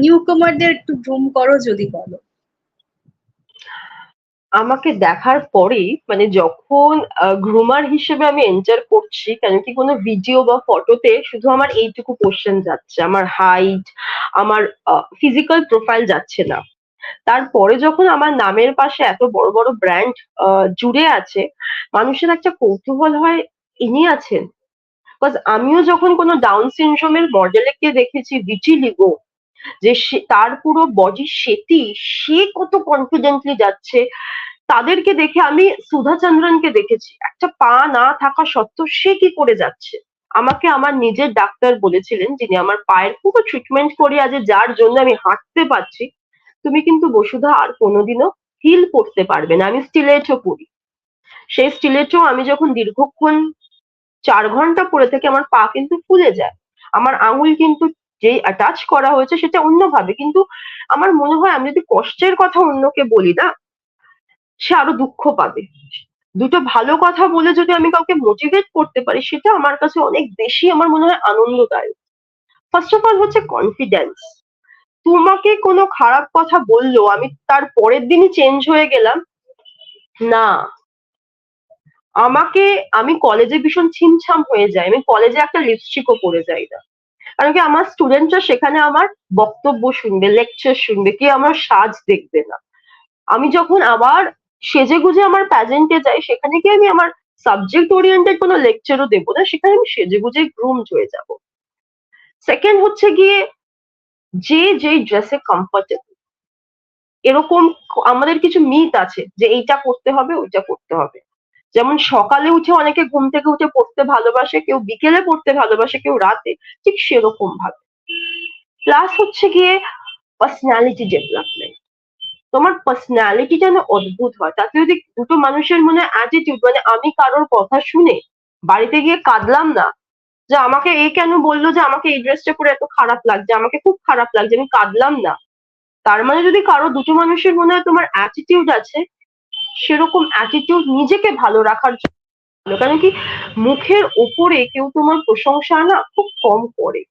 নিউ কামারদের একটু গ্রুম করো যদি বলো। আমাকে দেখার পরেই মানে যখন গ্রুমার হিসেবে আমি এন্টার করছি, কেন কি কোনো ভিডিও বা ফটোতে শুধু আমার এইটুকু কোশ্চেন যাচ্ছে, আমার হাইট, আমার ফিজিক্যাল প্রোফাইল যাচ্ছে না। তারপরে যখন আমার নামের পাশে এত বড় বড় ব্র্যান্ড জুড়ে আছে, মানুষের একটা কৌতূহল হয়, ইনি আছেন। বিকজ আমিও যখন কোনো ডাউন সিনড্রোমের মডেলকে দেখেছি ভিটিলিগো, যে তার পুরো বডি সেটি, সে কত কনফিডেন্টলি যাচ্ছে, তাদেরকে দেখে আমি সুধা চন্দ্রনকে দেখেছি, একটা পা না থাকা সত্ত্বেও সে কি করে যাচ্ছে। আমাকে আমার নিজের ডাক্তার বলেছিলেন, যিনি আমার পায়ের পুরো ট্রিটমেন্ট করে আছে, যার জন্য আমি হাঁটতে পারছি, তুমি কিন্তু বসুধা আর কোনোদিনও হিল পড়তে পারবে না। আমি স্টিলেটো পরি, সেই স্টিলেটো আমি যখন দীর্ঘক্ষণ 4 ঘন্টা পরে থেকে আমার পা কিন্তু ফুলে যায়। আমার আঙুল কিন্তু যে অ্যাটাচ করা হয়েছে সেটা অন্যভাবে, কিন্তু আমার মনে হয় আমি যদি কষ্টের কথা অন্যকে বলি না, সে আরো দুঃখ পাবে। দুটো ভালো কথা বলে যদি আমি কাউকে মোটিভেট করতে পারি, সেটা আমার কাছে অনেক বেশি আমার মনে হয় আনন্দদায়ক। ফার্স্ট অফ অল হচ্ছে কনফিডেন্স। তোমাকে কোনো খারাপ কথা বললো, আমি তার পরের দিনই চেঞ্জ হয়ে গেলাম না, আমাকে, আমি কলেজে ভীষণ ছিমছাম হয়ে যাই, আমি কলেজে একটা লিপস্টিকও পরে যাই না। কারণ কি আমার স্টুডেন্টরা সেখানে আমার বক্তব্য শুনবে, লেকচার শুনবে, কি আমার সাজ দেখবে না। আমি যখন আবার সেজে গুজে আমার প্যাজেন্টে যাই, সেখানে কি আমি আমার সাবজেক্ট ওরিয়েন্টেড কোনো লেকচারও দেবো না, সেখানে আমি সেজে গুজে গ্রুমড হয়ে যাব। সেকেন্ড হচ্ছে গিয়ে যে যেই ড্রেসে কমফর্টেবল, এরকম আমাদের কিছু মিথ আছে যে এইটা করতে হবে ওইটা করতে হবে। যেমন সকালে উঠে অনেকে ঘুম থেকে উঠে পড়তে ভালোবাসে, কেউ বিকেলে পড়তে ভালোবাসে, কেউ রাতে, ঠিক সেরকম ভাবে। প্লাস হচ্ছে গিয়ে পার্সোনালিটি ডেভেলপমেন্ট। তোমার পার্সোনালিটি যেন অদ্ভুত হয়, তাতে যদি দুটো মানুষের মনে অ্যাটিটিউড, মানে আমি কারোর কথা শুনে বাড়িতে গিয়ে কাঁদলাম না যে আমাকে এই কেন বললো যে আমাকে এই ড্রেসটা পরে এত খারাপ লাগছে, আমাকে খুব খারাপ লাগছে, আমি কাঁদলাম না, তার মানে যদি কারো দুটো মানুষের মনে হয় তোমার অ্যাটিটিউড আছে, সেরকম অ্যাটিটিউড নিজেকে ভালো রাখার জন্য। কারণ কি মুখের ওপরে কেউ তোমার প্রশংসা না খুব কম করে,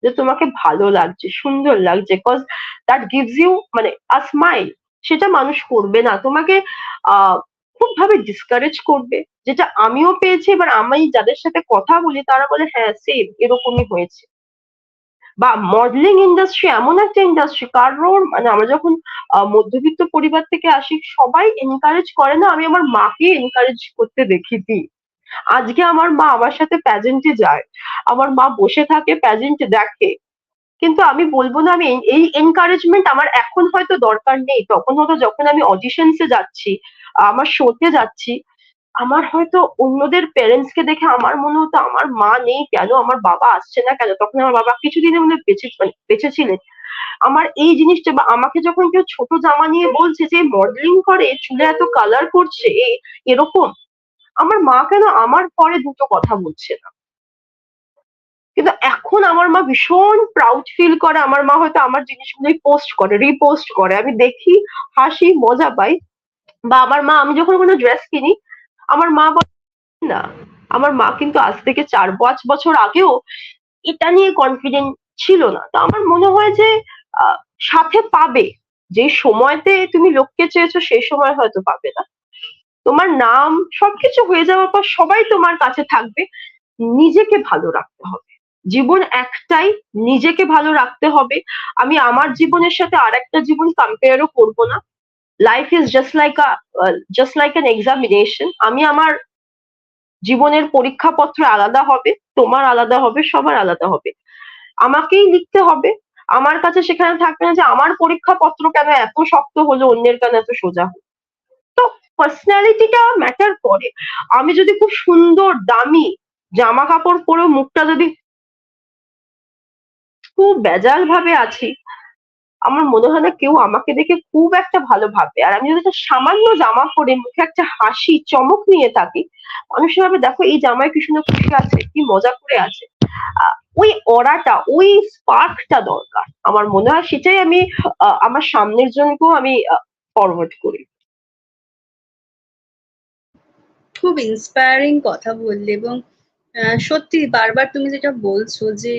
যে তোমাকে ভালো লাগছে, সুন্দর লাগছে, কজ দ্যাট গিভস ইউ মানে আ স্মাইল। সেটা মানুষ করবে না, তোমাকে খুব ভাবে ডিসকারেজ করবে, যেটা আমিও পেয়েছি। এবার আমি যাদের সাথে কথা বলি তারা বলে হ্যাঁ সেম এরকমই হয়েছে। বা মডেলিং ইন্ডাস্ট্রি এমন একটা ইন্ডাস্ট্রি, কারোর মানে আমরা যখন মধ্যবিত্ত পরিবার থেকে আসি, সবাই এনকারেজ করে না। আমি আমার মাকে এনকারেজ করতে দেখেছি। আজকে আমার মা আমার সাথে প্যাজেন্টে যায়, আমার মা বসে থাকে প্যাজেন্টে দেখে, কিন্তু আমি বলবো না আমি এই এনকারেজমেন্ট আমার এখন হয়তো দরকার নেই, তখন হয়তো যখন আমি অডিশনসে যাচ্ছি, আমার শোতে যাচ্ছি, আমার হয়তো অন্যদের প্যারেন্টস কে দেখে আমার মনে হতো আমার মা নেই কেন, আমার বাবা আসছে না কেন, তখন আমার বাবা কিছুদিনের মধ্যে বেঁচে মানে বেঁচে ছিলেন। আমার এই জিনিসটা, বা আমাকে যখন কেউ ছোট জামা নিয়ে বলছে যে মডেলিং করে, চুলে এত কালার করছে, এরকম, আমার মা কেন আমার পরে দুটো কথা বলছে না। কিন্তু এখন আমার মা ভীষণ প্রাউড ফিল করে, আমার মা হয়তো আমার জিনিসগুলোই পোস্ট করে, রিপোস্ট করে, আমি দেখি, হাসি মজা পাই। বা আমার মা, আমি যখন কোনো ড্রেস কিনি, আমার মা বলে না, আমার মা কিন্তু আজ থেকে 4-5 বছর আগেও এটা নিয়ে কনফিডেন্ট ছিল না। তো আমার মনে হয় যে আহ, সাথে পাবে, যে সময়তে তুমি লোককে চেয়েছো সেই সময় হয়তো পাবে না। তোমার নাম সবকিছু হয়ে যাওয়ার পর সবাই তোমার কাছে থাকবে। নিজেকে ভালো রাখতে হবে, জীবন একটাই, নিজেকে ভালো রাখতে হবে। আমি আমার জীবনের সাথে আর একটা জীবন কম্পেয়ারও করবো না। Life is just like an examination. আমি আমার জীবনের পরীক্ষাপত্র আলাদা হবে, তোমার আলাদা হবে, সবার আলাদা হবে। আমাকেই লিখতে হবে। আমার কাছে সেখানে থাকবে না যে আমার পরীক্ষাপত্র কেন এত শক্ত হলো, অন্যের কেন এত সোজা হলো। তো পার্সোনালিটিটা ম্যাটার করে। আমি যদি খুব সুন্দর দামি জামা কাপড় পরে মুখটা যদি খুব বেজাল ভাবে আছি, আমার মনে হয় না কেউ আমাকে দেখে খুব একটা ভালো ভাববে। আর আমি যদি একটা সামান্য জামা পরে মুখে একটা হাসি চমক নিয়ে থাকি, মানুষ ভাবে দেখো এই জামায় কি সুন্দর খুশি আছে, কি মজা করে আছে। ওই অরাটা, ওই স্পার্কটা দরকার আমার মনে হয়, সেটাই আমি আমার সামনের জনকেও আমি ফরওয়ার্ড করি। খুব ইন্সপায়ারিং কথা বললে, এবং সত্যি বারবার তুমি যেটা বলছো যে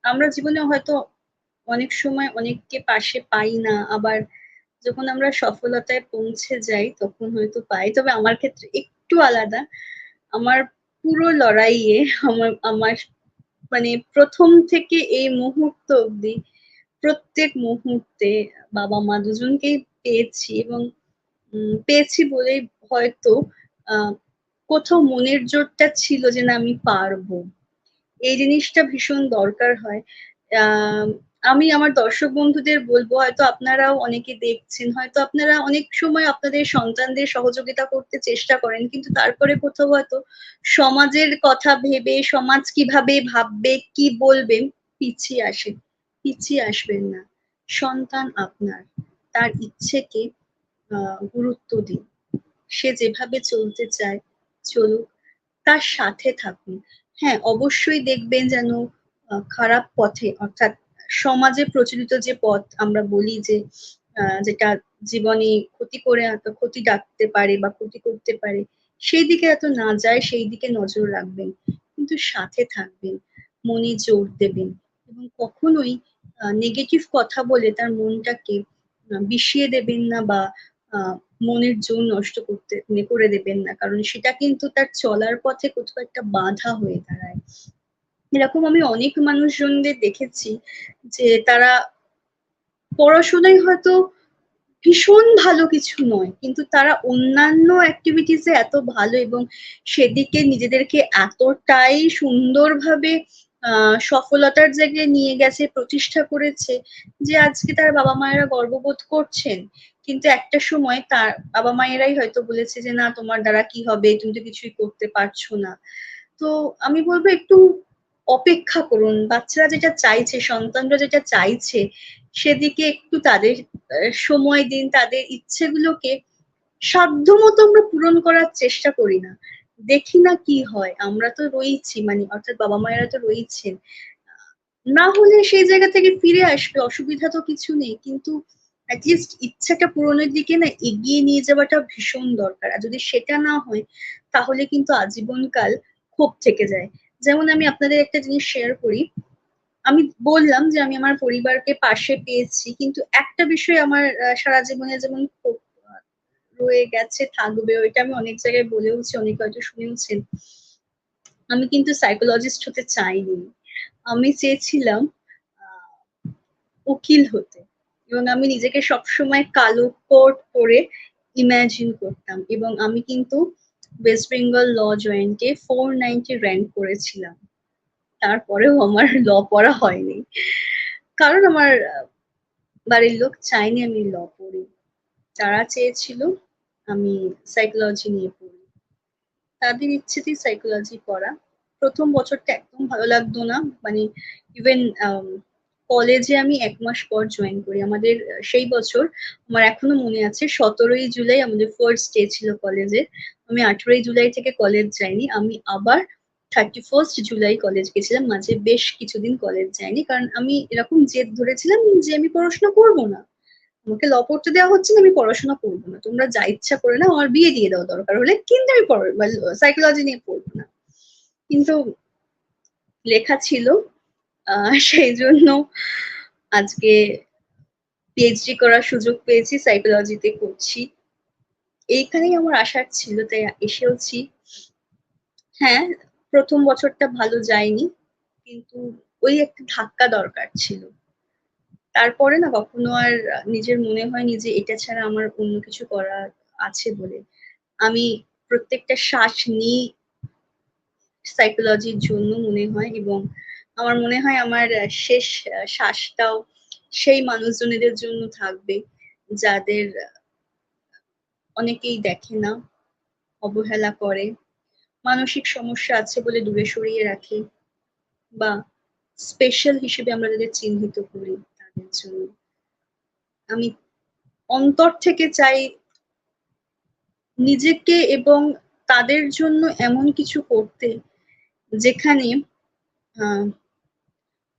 আমরা জীবনে হয়তো অনেক সময় অনেককে পাশে পাই না, আবার যখন আমরা সফলতায় পৌঁছে যাই তখন হয়তো পাই। তবে আমার ক্ষেত্রে একটু আলাদা। আমার পুরো লড়াইয়ে আমার আমার মানে প্রথম থেকে এই মুহূর্ত অব্দি প্রত্যেক মুহূর্তে বাবা মা দুজনকেই পেয়েছি, এবং পেয়েছি বলেই হয়তো আহ কোথাও মনের জোরটা ছিল যে না আমি পারবো। এই জিনিসটা ভীষণ দরকার হয়। আহ আমি আমার দর্শক বন্ধুদের বলবো, হয়তো আপনারাও অনেকে দেখছেন, হয়তো আপনারা অনেক সময় আপনাদের সন্তানদের সহযোগিতা করতে চেষ্টা করেন, কিন্তু তারপরে কোথাও হয়তো সমাজের কথা ভেবে, সমাজ কিভাবে ভাববে, কি বলবে, পিছিয়ে আসেন। পিছিয়ে আসবেন না। সন্তান আপনার, তার ইচ্ছেকে গুরুত্ব দিন। সে যেভাবে চলতে চায় চলুক, তার সাথে থাকুন। হ্যাঁ, অবশ্যই দেখবেন যেন খারাপ পথে, অর্থাৎ সমাজে প্রচলিত যে পথ আমরা বলি যে যেটা জীবনে ক্ষতি করে, ক্ষতি ডাকতে পারে বা ক্ষতি করতে পারে, সেই দিকে এত না যায়, সেই দিকে নজর রাখবেন। কিন্তু সাথে থাকবেন, মনে জোর দেবেন, এবং কখনোই নেগেটিভ কথা বলে তার মনটাকে বিষিয়ে দেবেন না, বা মনের জোর নষ্ট করে দেবেন না, কারণ সেটা কিন্তু তার চলার পথে কোথাও একটা বাধা হয়ে দাঁড়ায়। এরকম আমি অনেক মানুষজনদের দেখেছি যে তারা পড়াশোনায় হয়তো ভীষণ ভালো কিছু নয়, কিন্তু তারা অন্যান্য অ্যাক্টিভিটিসে এত ভালো এবং সেদিকে নিজেদেরকে এতটাই সুন্দরভাবে সফলতার জায়গায় নিয়ে গেছে, প্রতিষ্ঠা করেছে, যে আজকে তার বাবা মায়েরা গর্ববোধ করছেন। কিন্তু একটা সময় তার বাবা মায়েরাই হয়তো বলেছে যে না, তোমার দ্বারা কি হবে, তুমি তো কিছুই করতে পারছো না। তো আমি বলবো একটু অপেক্ষা করুন, বাচ্চারা যেটা চাইছে, সন্তানরা যেটা চাইছে সেদিকে একটু তাদের সময় দিন, তাদের ইচ্ছেগুলোকে সাধ্যমতো আমরা পূরণ করার চেষ্টা করি না, দেখি না কি হয়। আমরা তো রয়েছি, মানে অর্থাৎ বাবা মায়েরা তো রয়েছেন, না হলে সেই জায়গা থেকে ফিরে আসবে, অসুবিধা তো কিছু নেই, কিন্তু অ্যাটলিস্ট ইচ্ছাটা পূরণের দিকে না এগিয়ে নিয়ে যাওয়াটা ভীষণ দরকার। আর যদি সেটা না হয় তাহলে কিন্তু আজীবনকাল ক্ষোভ থেকে যায়। যেমন আমি আপনাদের একটা জিনিস শেয়ার করি, আমি বললাম যে আমি আমার পরিবারকে পাশে পেয়েছি, কিন্তু একটা বিষয় আমার সারা জীবনে যেমন ক্ষোভ রয়ে গেছে, থাকবে, ওইটা আমি অনেক জায়গায় বলেওছি, অনেকে হয়তো শুনেওছেন। আমি কিন্তু সাইকোলজিস্ট হতে চাইনি, আমি চেয়েছিলাম উকিল হতে, এবং আমি নিজেকে সবসময় কালো কোট পরে ইমাজিন করতাম, এবং আমি কিন্তু ওয়েস্ট বেঙ্গল ল জয়েন্টে 490 র্যাঙ্ক করেছিলাম। তারপরেও আমার ল পড়া হয়নি, কারণ আমার বাড়ির লোক চায়নি আমি ল পড়ি, তারা চেয়েছিল আমি সাইকোলজি নিয়ে পড়ি, তাদের ইচ্ছেতেই সাইকোলজি পড়া। প্রথম বছরটা একদম ভালো লাগতো না, মানে ইভেন কলেজে আমি 1 মাস পর জয়েন করি। আমাদের সেই বছর আমার এখনো মনে আছে, 17ই জুলাই আমাদের ফার্স্ট ডে ছিল কলেজে। আমি 18ই জুলাই থেকে কলেজ যাইনি, আমি আবার 31st জুলাই কলেজ গেছিলাম, মাঝে বেশ কিছুদিন কলেজ যাইনি, কারণ আমি এরকম জেদ ধরেছিলাম যে আমি পড়াশোনা করবো না, আমাকে ল পড়তে দেওয়া হচ্ছে না, আমি পড়াশোনা করবো না, তোমরা যা ইচ্ছা করে না, আমার বিয়ে দিয়ে দাও দরকার হলে, কিন্তু আমি সাইকোলজি নিয়ে পড়বো না। কিন্তু লেখা ছিল, সেই জন্য আজকে পিএইচডি করার সুযোগ পেয়েছি, সাইকোলজিতে করছি। এইখানেই আমার আশার ছিল, তাই এসেওছি। হ্যাঁ, প্রথম বছরটা ভালো যায়নি, কিন্তু ওই একটা ধাক্কা দরকার ছিল। তারপরে না কখনো আর নিজের মনে হয়নি যে এটা ছাড়া আমার অন্য কিছু করার আছে বলে। আমি প্রত্যেকটা শ্বাস নিই সাইকোলজির জন্য মনে হয়, এবং আমার মনে হয় আমার শেষ শ্বাসটাও সেই মানুষজনেদের জন্য থাকবে যাদের অনেকেই দেখে না, অবহেলা করে, মানসিক সমস্যা আছে বলে দূরে সরিয়ে রাখে, বা স্পেশাল হিসেবে আমরা যাদের চিহ্নিত করি তাদের জন্য। আমি অন্তর থেকে চাই নিজেকে এবং তাদের জন্য এমন কিছু করতে, যেখানে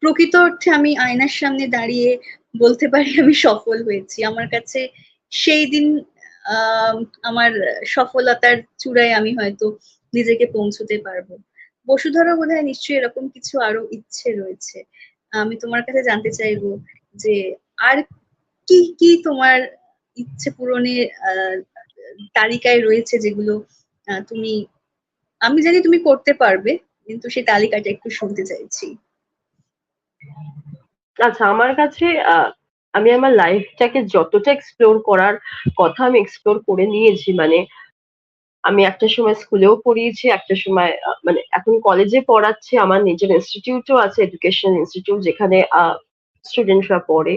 প্রকৃত অর্থে আমি আয়নার সামনে দাঁড়িয়ে বলতে পারি আমি সফল হয়েছি। আমার কাছে সেই দিন আহ আমার সফলতার চূড়ায় আমি হয়তো নিজেকে পৌঁছতে পারবো। বসুধরা বোধহয় নিশ্চয়ই এরকম কিছু আরো ইচ্ছে রয়েছে। আমি তোমার কাছে জানতে চাইবো যে আর কি কি তোমার ইচ্ছে পূরণের তালিকায় রয়েছে, যেগুলো তুমি, আমি জানি তুমি করতে পারবে, কিন্তু সেই তালিকাটা একটু শুনতে চাইছি। আচ্ছা, আমার কাছে আমি আমার লাইফটাকে যতটা এক্সপ্লোর করার কথা আমি এক্সপ্লোর করে নিয়েছি। মানে আমি একটা সময় স্কুলেও পড়িয়েছি, একটা সময় মানে এখন কলেজে পড়াচ্ছি, আমার নিজের ইনস্টিটিউটও আছে, এডুকেশন ইনস্টিটিউট, যেখানে স্টুডেন্টরা পড়ে।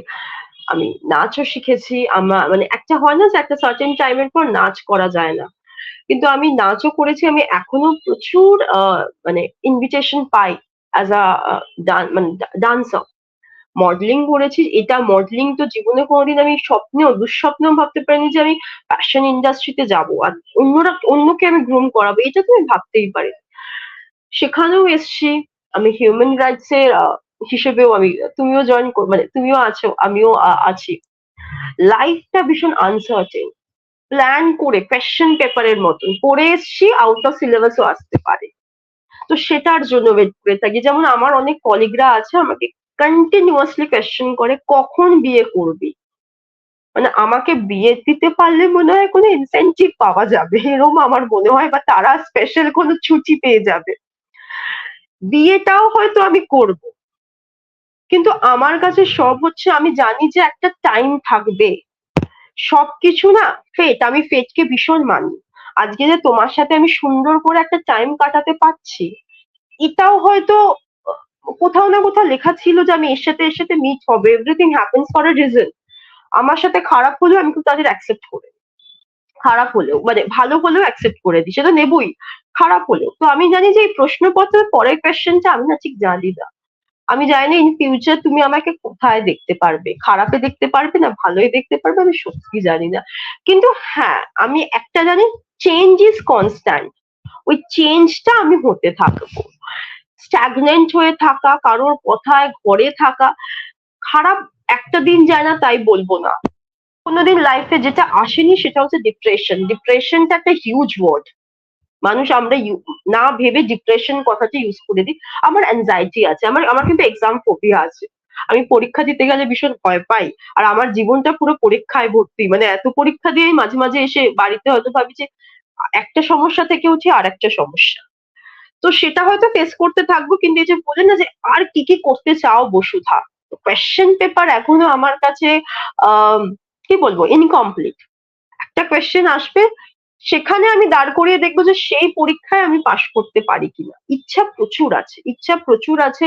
আমি নাচও শিখেছি। আমার মানে একটা হয় না যে একটা সার্টেন টাইমের পর নাচ করা যায় না, কিন্তু আমি নাচও করেছি। আমি এখনো প্রচুর মানে ইনভিটেশন পাই অ্যাজ আ মানে ডান্সার। মডেলিং করেছি। এটা মডেলিং তো জীবনে কোনোদিন আমি দুঃস্বপ্নেও ভাবতে পারিনি যে আমি ফ্যাশন ইন্ডাস্ট্রিতে যাব আর অন্যকে আমি গ্রুম করাবো, এটা তো আমি ভাবতেই পারি। সেখানেও এসছি। আমি হিউম্যান রাইটস এর হিসেবেও আমি, তুমিও মানে তুমিও আছো, আমিও আছি। লাইফটা ভীষণ আনসার্টেন। প্ল্যান করে কোয়েশ্চেন পেপারের মতন পড়ে এসছি, আউট অফ সিলেবাসও আসতে পারে। তো সেটার জন্য ওয়েট করে থাকি। যেমন আমার অনেক কলিগরা আছে, আমাকে কন্টিনিউয়াসলি কোয়েশ্চেন করে কখন বিয়ে করবি, মানে আমাকে বিয়ে দিতে পারলে মনে হয় কোনো ইনসেনটিভ পাওয়া যাবে, এরকম আমার মনে হয়, বা তারা স্পেশাল কোনো ছুটি পেয়ে যাবে। বিয়েটাও হয়তো আমি করব, কিন্তু আমার কাছে সব হচ্ছে, আমি জানি যে একটা টাইম থাকবে। সবকিছু না ফেট, আমি ফেটকে ভীষণ মানি। আজকে যে তোমার সাথে আমি সুন্দর করে একটা টাইম কাটাতে পারছি, এটাও হয়তো কোথাও না কোথাও লেখা ছিল যে আমি এর সাথে মিট হবে, everything happens for a reason. আমার সাথে খারাপ হলেও আমি কিন্তু তাদের অ্যাকসেপ্ট করে, খারাপ হলেও মানে ভালো হলেও অ্যাকসেপ্ট করে দিই, সেটা নেবই। খারাপ হলেও তো আমি জানি যে এই প্রশ্নপত্রের পরের কোয়েশ্চেনটা আমি না ঠিক জানি না। আমি জানি না ইন ফিউচার তুমি আমাকে কোথায় দেখতে পারবে, খারাপে দেখতে পারবে না ভালোই দেখতে পারবে, আমি সত্যি জানি না। কিন্তু হ্যাঁ, আমি একটা জানি, চেঞ্জ ইজ কনস্ট্যান্ট। ওই চেঞ্জটা আমি হতে থাকবো। স্ট্যাগনেন্ট হয়ে থাকা, কারোর কথায় ঘরে থাকা, খারাপ একটা দিন যায় না তাই বলবো না। কোনোদিন লাইফে যেটা আসেনি সেটা হচ্ছে ডিপ্রেশন। ডিপ্রেশনটা একটা হিউজ ওয়ার্ড। মানুষ আমরা না ভেবে ডিপ্রেশন কথাটা ইউজ করে দিই। আমার অ্যাংজাইটি আছে, আমার আমার কিন্তু এক্সাম ফোবিয়া আছে। আমি পরীক্ষা দিতে গেলে ভীষণ ভয় পাই। আর আমার জীবনটা পুরো পরীক্ষায় ভর্তি, মানে এত পরীক্ষা দিয়ে আমি মাঝে মাঝে এসে বাড়িতে হয়তো ভাবি যে একটা সমস্যা থেকে উঠি আর একটা সমস্যা। তো সেটা হয়তো ফেস করতে থাকবো, কিন্তু এই যে বলে না যে আর কি কি করতে চাও বসুধা, কোয়েশ্চেন পেপার এখনো আমার কাছে আহ কি বলবো, ইনকমপ্লিট। একটা কোয়েশ্চেন আসবে, সেখানে আমি দাঁড় করিয়ে দেখবো যে সেই পরীক্ষায় আমি পাশ করতে পারি কিনা। ইচ্ছা প্রচুর আছে, ইচ্ছা প্রচুর আছে।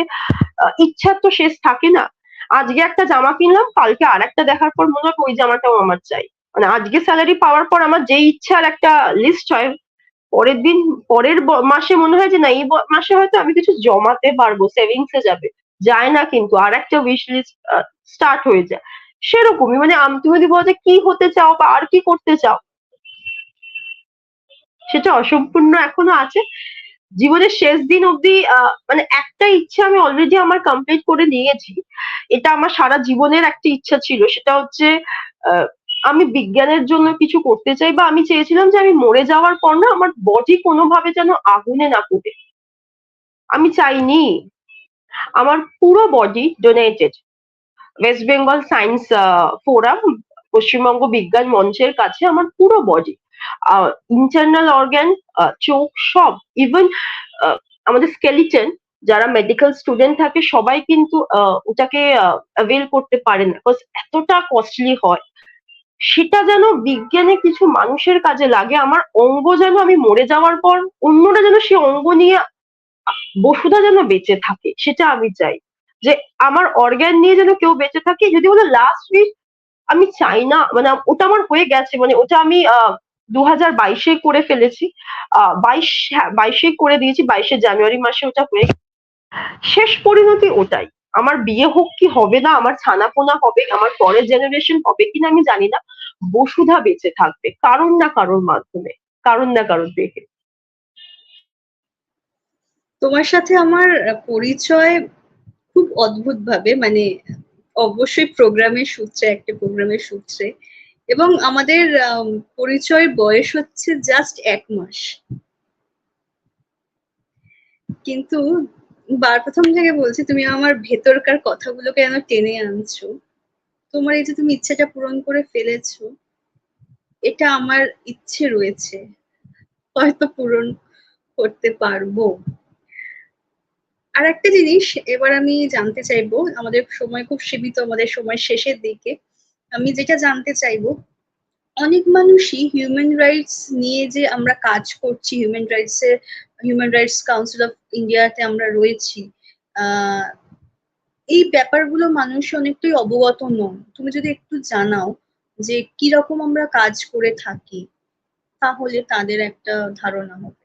ইচ্ছার তো শেষ থাকে না। আজকে একটা জামা কিনলাম, কালকে আর একটা দেখার পর মনে হবে ওই জামাটাও আমার চাই। মানে আজকে স্যালারি পাওয়ার পর আমার যে ইচ্ছার একটা লিস্ট হয়, পরের দিন পরের মাসে মনে হয় যে না এই মাসে হয়তো আমি কিছু জমাতে পারবো, সেভিংস এ যাবে। যায় না, কিন্তু আর একটা উইশ লিস্ট স্টার্ট হয়ে যায়। সেরকমই মানে তুমি যদি বলো যে কি হতে চাও বা আর কি করতে চাও, সেটা অসম্পূর্ণ এখনো আছে। জীবনের শেষ দিন অব্দি মানে একটা ইচ্ছা আমি অলরেডি আমার কমপ্লিট করে নিয়েছি। এটা আমার সারা জীবনের একটা ইচ্ছা ছিল, সেটা হচ্ছে আহ, আমি বিজ্ঞানের জন্য কিছু করতে চাই, বা আমি চেয়েছিলাম যে আমি মরে যাওয়ার পর না আমার বডি কোনোভাবে যেন আগুনে না পুড়ে। আমি চাইনি আমার পুরো body donated West Bengal science forum, Paschimbanga বিজ্ঞান মঞ্চের কাছে আমার পুরো বডি, ইন্টারনাল অর্গান, চোখ, সব, ইভেন আমাদের স্কেলিটন, যারা মেডিকেল স্টুডেন্ট থাকে সবাই কিন্তু ওটাকে অ্যাভেল করতে পারে না, বিকজ এতটা কস্টলি হয়। সেটা যেন বিজ্ঞানে কিছু মানুষের কাজে লাগে। আমার অঙ্গ যেন আমি মরে যাওয়ার পর অন্যরা যেন সে অঙ্গ নিয়ে বসুধা যেন বেঁচে থাকে, সেটা আমি চাই। যে আমার অর্গান নিয়ে যেন কেউ বেঁচে থাকে, যদি বলো লাস্ট উইক, আমি চাই না, মানে ওটা আমার হয়ে গেছে, মানে ওটা আমি 2022-এ করে ফেলেছি। 22 করে দিয়েছি, 22শে জানুয়ারি মাসে ওটা হয়ে শেষ পরিণতি ওটাই। আমার বিয়ে হোক কি হবে না, আমার ছানাপোনা হবে, আমার পরের জেনারেশন হবে কিনা আমি জানি না, বসুধা বেঁচে থাকবে কারোর না কারোর মাধ্যমে, কারোর না কারোর দেখে। তোমার সাথে আমার পরিচয় খুব অদ্ভুত ভাবে, মানে অবশ্যই প্রোগ্রামের সূত্রে, একটা প্রোগ্রামের সূত্রে, এবং আমাদের পরিচয় বয়স হচ্ছে জাস্ট 1 মাস। কিন্তু প্রথম থেকে বলছি, তুমি আমার ভেতরকার কথাগুলোকে যেন টেনে আনছো। তোমার এই যে তুমি ইচ্ছেটা পূরণ করে ফেলেছো, এটা আমার ইচ্ছে রয়েছে, হয়তো পূরণ করতে পারবো। আর একটা জিনিস এবার আমি জানতে চাইবো, আমাদের সময় খুব সীমিত, আমাদের সময় শেষের দিকে। আমি যেটা জানতে চাইবো, অনেক মানুষই হিউম্যান রাইটস নিয়ে যে আমরা কাজ করছি, হিউম্যান রাইটস কাউন্সিল অফ ইন্ডিয়াতে আমরা রয়েছি, আহ এই ব্যাপারগুলো মানুষ অনেকটাই অবগত নন। তুমি যদি একটু জানাও যে কি রকম আমরা কাজ করে থাকি, তাহলে তাদের একটা ধারণা হবে।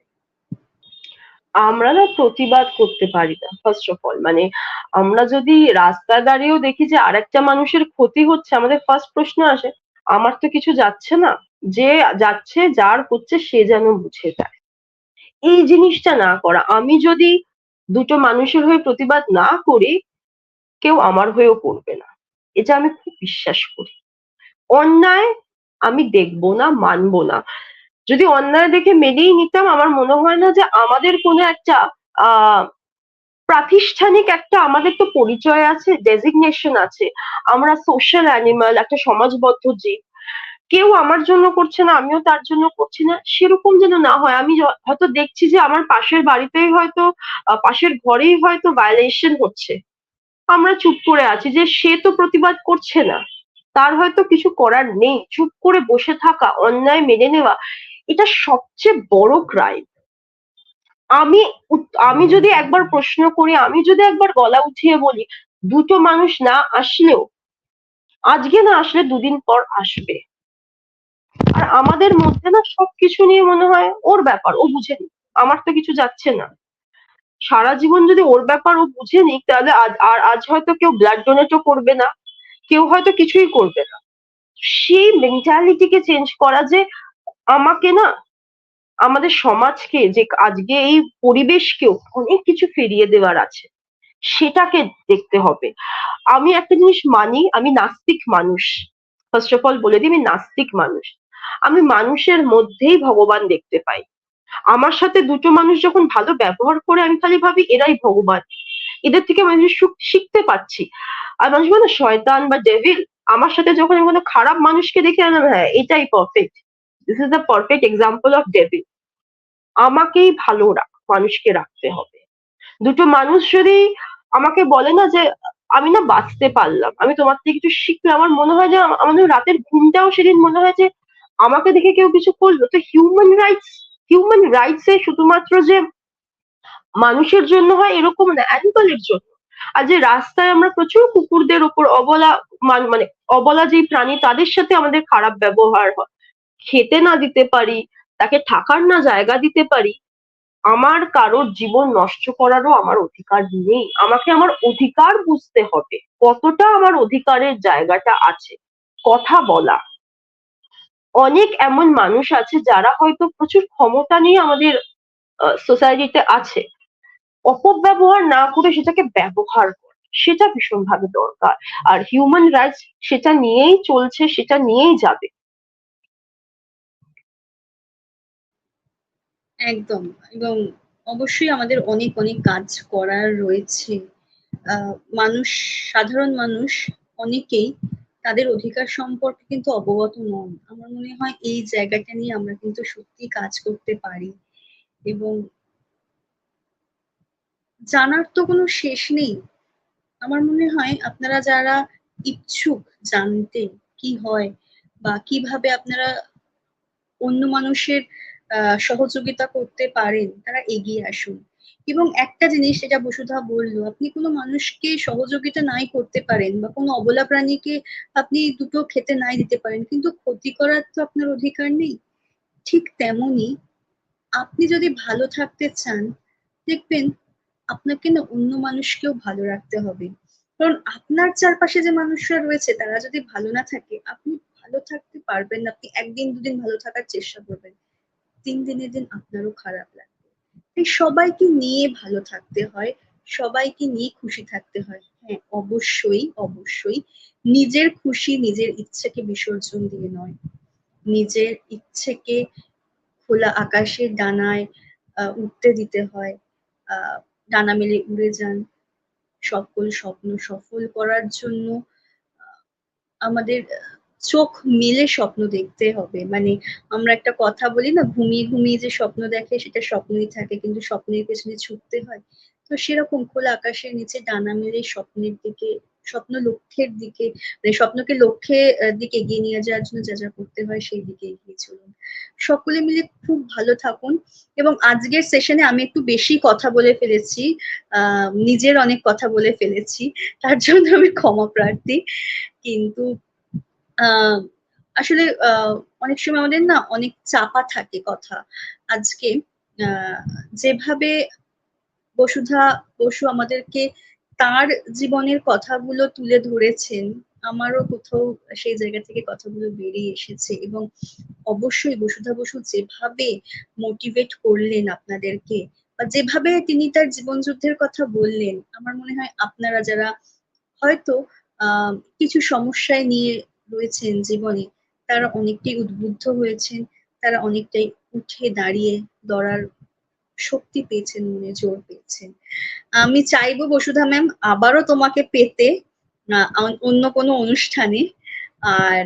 আমরা না প্রতিবাদ করতে পারি না ফার্স্ট অফ অল। মানে আমরা যদি রাস্তায় দাঁড়িয়েও দেখি যে আরেকটা মানুষের ক্ষতি হচ্ছে, আমাদের ফার্স্ট প্রশ্ন আসে আমার তো কিছু যাচ্ছে না, যে যাচ্ছে যার হচ্ছে সে যেন বুঝে যায়। এই জিনিসটা না করা, আমি যদি দুটো মানুষের হয়ে প্রতিবাদ না করি, কেউ আমার হয়েও করবে না। এটা আমি খুব বিশ্বাস করি। অন্যায় আমি দেখবো না, মানবো না। যদি অন্যায় দেখে মেনেই নিতাম, আমার মনে হয় না যে আমাদের কোনো একটা আহ প্রাতিষ্ঠানিক একটা আমাদের তো পরিচয় আছে, ডেজিগনেশন আছে, আমরা সোশ্যাল অ্যানিমাল, একটা সমাজবদ্ধ জীব। কেউ আমার জন্য করছে না, আমিও তার জন্য করছি না, সেরকম যেন না হয়। আমি হয়তো দেখছি যে আমার পাশের বাড়িতেই হয়তো পাশের ঘরেই হয়তো ভায়োলেশন হচ্ছে, আমরা চুপ করে আছি যে সে তো প্রতিবাদ করছে না, তার হয়তো কিছু করার নেই, চুপ করে বসে থাকা, অন্যায় মেনে নেওয়া, এটা সবচেয়ে বড় ক্রাইম। আমি আমি যদি একবার প্রশ্ন করি, আমি যদি একবার গলা উঠিয়ে বলি, দুটো মানুষ না আসলেও, আজকে না আসলে দুদিন পর আসবে। আর আমাদের মধ্যে না সবকিছু নিয়ে মনে হয় ওর ব্যাপার, ও বুঝে নিক, আমার তো কিছু যাচ্ছে না। সারা জীবন যদি ওর ব্যাপার ও বুঝে নিক, তাহলে আজ হয়তো কেউ ব্লাড ডোনেটও করবে না, কেউ হয়তো কিছুই করবে না। সেই মেন্টালিটিকে চেঞ্জ করা, যে আমাকে না, আমাদের সমাজকে, যে আজকে এই পরিবেশকেও অনেক কিছু ফিরিয়ে দেওয়ার আছে, সেটাকে দেখতে হবে। আমি একটা জিনিস মানি, আমি নাস্তিক মানুষ। ফার্স্ট অফ অল বলে দিই, আমি নাস্তিক মানুষ। আমি মানুষের মধ্যেই ভগবান দেখতে পাই। আমার সাথে দুটো মানুষ যখন ভালো ব্যবহার করে, আমি খালি ভাবি এরাই ভগবান, এদের থেকে আমি সুখ শিখতে পাচ্ছি। আর মানুষ বলে শয়তান বা ডেভিল, আমার সাথে যখন আমি কোনো খারাপ মানুষকে দেখে আনলাম, হ্যাঁ এটাই perfect, this is the perfect example of devil. আমাকেই ভালো মানুষকে রাখতে হবে। দুটো মানুষ যদি আমাকে বলে না যে আমি না বাঁচতে পারলাম, আমি তোমার থেকে কিছু শিখলাম, আমার মনে হয় যে আমাদের রাতের ঘুমটাও সেদিন মনে হয় যে আমাকে দেখে কেউ কিছু করলো। তো হিউম্যান রাইটস এ শুধুমাত্র যে মানুষের জন্য হয় এরকম না, অ্যানিমালের জন্য। আর যে রাস্তায় আমরা প্রচুর কুকুরদের ওপর অবলা, মানে অবলা যে প্রাণী, তাদের সাথে আমাদের খারাপ ব্যবহার হয়, খেতে না দিতে পারি, তাকে থাকার না জায়গা দিতে পারি, আমার কারোর জীবন নষ্ট করারও আমার অধিকার নেই। আমাকে আমার অধিকার বুঝতে হবে, কতটা আমার অধিকারের জায়গাটা আছে। কথা বলা, অনেক এমন মানুষ আছে যারা হয়তো প্রচুর ক্ষমতা নিয়ে আমাদের সোসাইটিতে আছে, অপব্যবহার না করে সেটাকে ব্যবহার করে, সেটা ভীষণভাবে দরকার। আর হিউম্যান রাইটস সেটা নিয়েই চলছে, সেটা নিয়েই যাবে। একদম। এবং অবশ্যই আমাদের অনেক অনেক কাজ করার রয়েছে। মানুষ, সাধারণ মানুষ অনেকেই তাদের অধিকার সম্পর্কে কিন্তু অবগত নন। আমার মনে হয় এই জায়গাটা নিয়ে আমরা কিন্তু সত্যি কাজ করতে পারি। এবং জানার তো কোনো শেষ নেই। আমার মনে হয় আপনারা যারা ইচ্ছুক জানতে কি হয় বা কিভাবে আপনারা অন্য মানুষের সহযোগিতা করতে পারেন, তারা এগিয়ে আসুন। এবং একটা জিনিস যেটা বসুধা বললো, আপনি কোনো মানুষকে সহযোগিতা নাই করতে পারেন বা কোনো অবলা প্রাণীকে আপনি দুটো খেতে নাই দিতে পারেন, কিন্তু ক্ষতি করার তো আপনার অধিকার নেই। ঠিক তেমনই আপনি যদি ভালো থাকতে চান, দেখবেন আপনাকে না অন্য মানুষকেও ভালো রাখতে হবে। কারণ আপনার চারপাশে যে মানুষরা রয়েছে তারা যদি ভালো না থাকে, আপনি ভালো থাকতে পারবেন না। আপনি একদিন দুদিন ভালো থাকার চেষ্টা করবেন, তিন দিনের দিন আপনারও খারাপ লাগবে। তাই সবাইকে নিয়ে ভালো থাকতে হয়, সবাইকে নিয়ে খুশি থাকতে হয়। হ্যাঁ, অবশ্যই অবশ্যই নিজের খুশি নিজের ইচ্ছেকে বিসর্জন দিয়ে নয়, নিজের ইচ্ছেকে খোলা আকাশের ডানায় উঠতে দিতে হয়। ডানা মেলে উড়ে যান, সকল স্বপ্ন সফল করার জন্য আমাদের চোখ মেলে স্বপ্ন দেখতে হবে। মানে আমরা একটা কথা বলি না, ঘুমিয়ে ঘুমিয়ে যে স্বপ্ন দেখে সেটা স্বপ্নই থাকে, কিন্তু স্বপ্নের পেছনে ছুটতে হয়। তো সেরকম খোলা আকাশের নিচে ডানা মেলে স্বপ্নের দিকে, স্বপ্ন লক্ষ্যের দিকে, মানে স্বপ্নকে লক্ষ্যে দিকে এগিয়ে নিয়ে যাওয়ার জন্য যা যা করতে হয় সেই দিকে এগিয়ে চলুন। সকলে মিলে খুব ভালো থাকুন। এবং আজকের সেশনে আমি একটু বেশি কথা বলে ফেলেছি, নিজের অনেক কথা বলে ফেলেছি, তার জন্য আমি ক্ষমা প্রার্থী। কিন্তু আহ আসলে অনেক সময় আমাদের না অনেক চাপা থাকে কথা। আজকে আহ যেভাবে বসুধা বসু আমাদেরকে তার জীবনের কথাগুলো তুলে ধরেছেন, আমারও কোথাও সেই জায়গা থেকে কথাগুলো বেরিয়ে এসেছে। এবং অবশ্যই বসুধা বসু যেভাবে মোটিভেট করলেন আপনাদেরকে, বা যেভাবে তিনি তার জীবন যুদ্ধের কথা বললেন, আমার মনে হয় আপনারা যারা হয়তো কিছু সমস্যায় নিয়ে রয়েছেন জীবনে, তারা অনেকটাই উদ্বুদ্ধ হয়েছেন, তারা অনেকটাই উঠে দাঁড়িয়ে লড়ার শক্তি পেয়েছেন, মনে জোর পেয়েছেন। আমি চাইবো বসুধা ম্যাম আবারও তোমাকে পেতে অন্য কোনো অনুষ্ঠানে। আর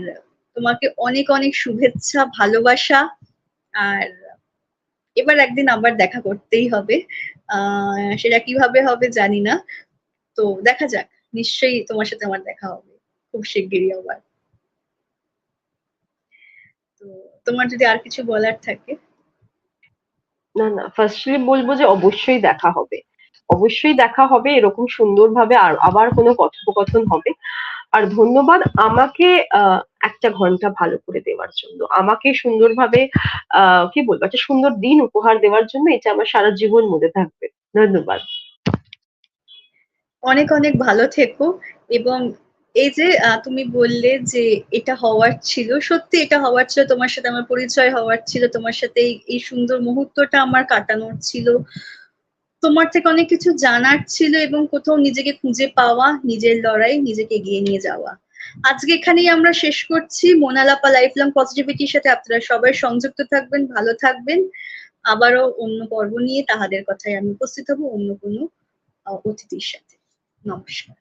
তোমাকে অনেক অনেক শুভেচ্ছা, ভালোবাসা। আর এবার একদিন আবার দেখা করতেই হবে। সেটা কিভাবে হবে জানি না। তো দেখা যাক, নিশ্চয়ই তোমার সাথে আমার দেখা হবে খুব শিগগিরই আবার। তো তোমার যদি আর কিছু বলার থাকে। না না, ফার্স্টলি বলবো যে অবশ্যই দেখা হবে, অবশ্যই দেখা হবে, এরকম সুন্দরভাবে আর আবার কোনো কথোপকথন হবে। আর ধন্যবাদ আমাকে একটা ঘন্টা ভালো করে দেওয়ার জন্য, আমাকে সুন্দরভাবে কি বলবো, একটা সুন্দর দিন উপহার দেওয়ার জন্য। এটা আমার সারা জীবন মনে থাকবে। ধন্যবাদ। অনেক অনেক ভালো থেকো। এবং এই যে তুমি বললে যে এটা হওয়ার ছিল, সত্যি এটা হওয়ার ছিল, তোমার সাথে আমার পরিচয় হওয়ার ছিল, তোমার সাথে এই সুন্দর মুহূর্তটা আমার কাটানোর ছিল, তোমার থেকে অনেক কিছু জানার ছিল, এবং কোথাও নিজেকে খুঁজে পাওয়া, নিজের লড়াই, নিজেকে এগিয়ে নিয়ে যাওয়া। আজকে এখানেই আমরা শেষ করছি। মোনালাপা লাইফ লং পজিটিভিটির সাথে আপনারা সবাই সংযুক্ত থাকবেন, ভালো থাকবেন। আবারও অন্য পর্ব নিয়ে তাহাদের কথায় আমি উপস্থিত হব অন্য কোনো অতিথির সাথে। নমস্কার।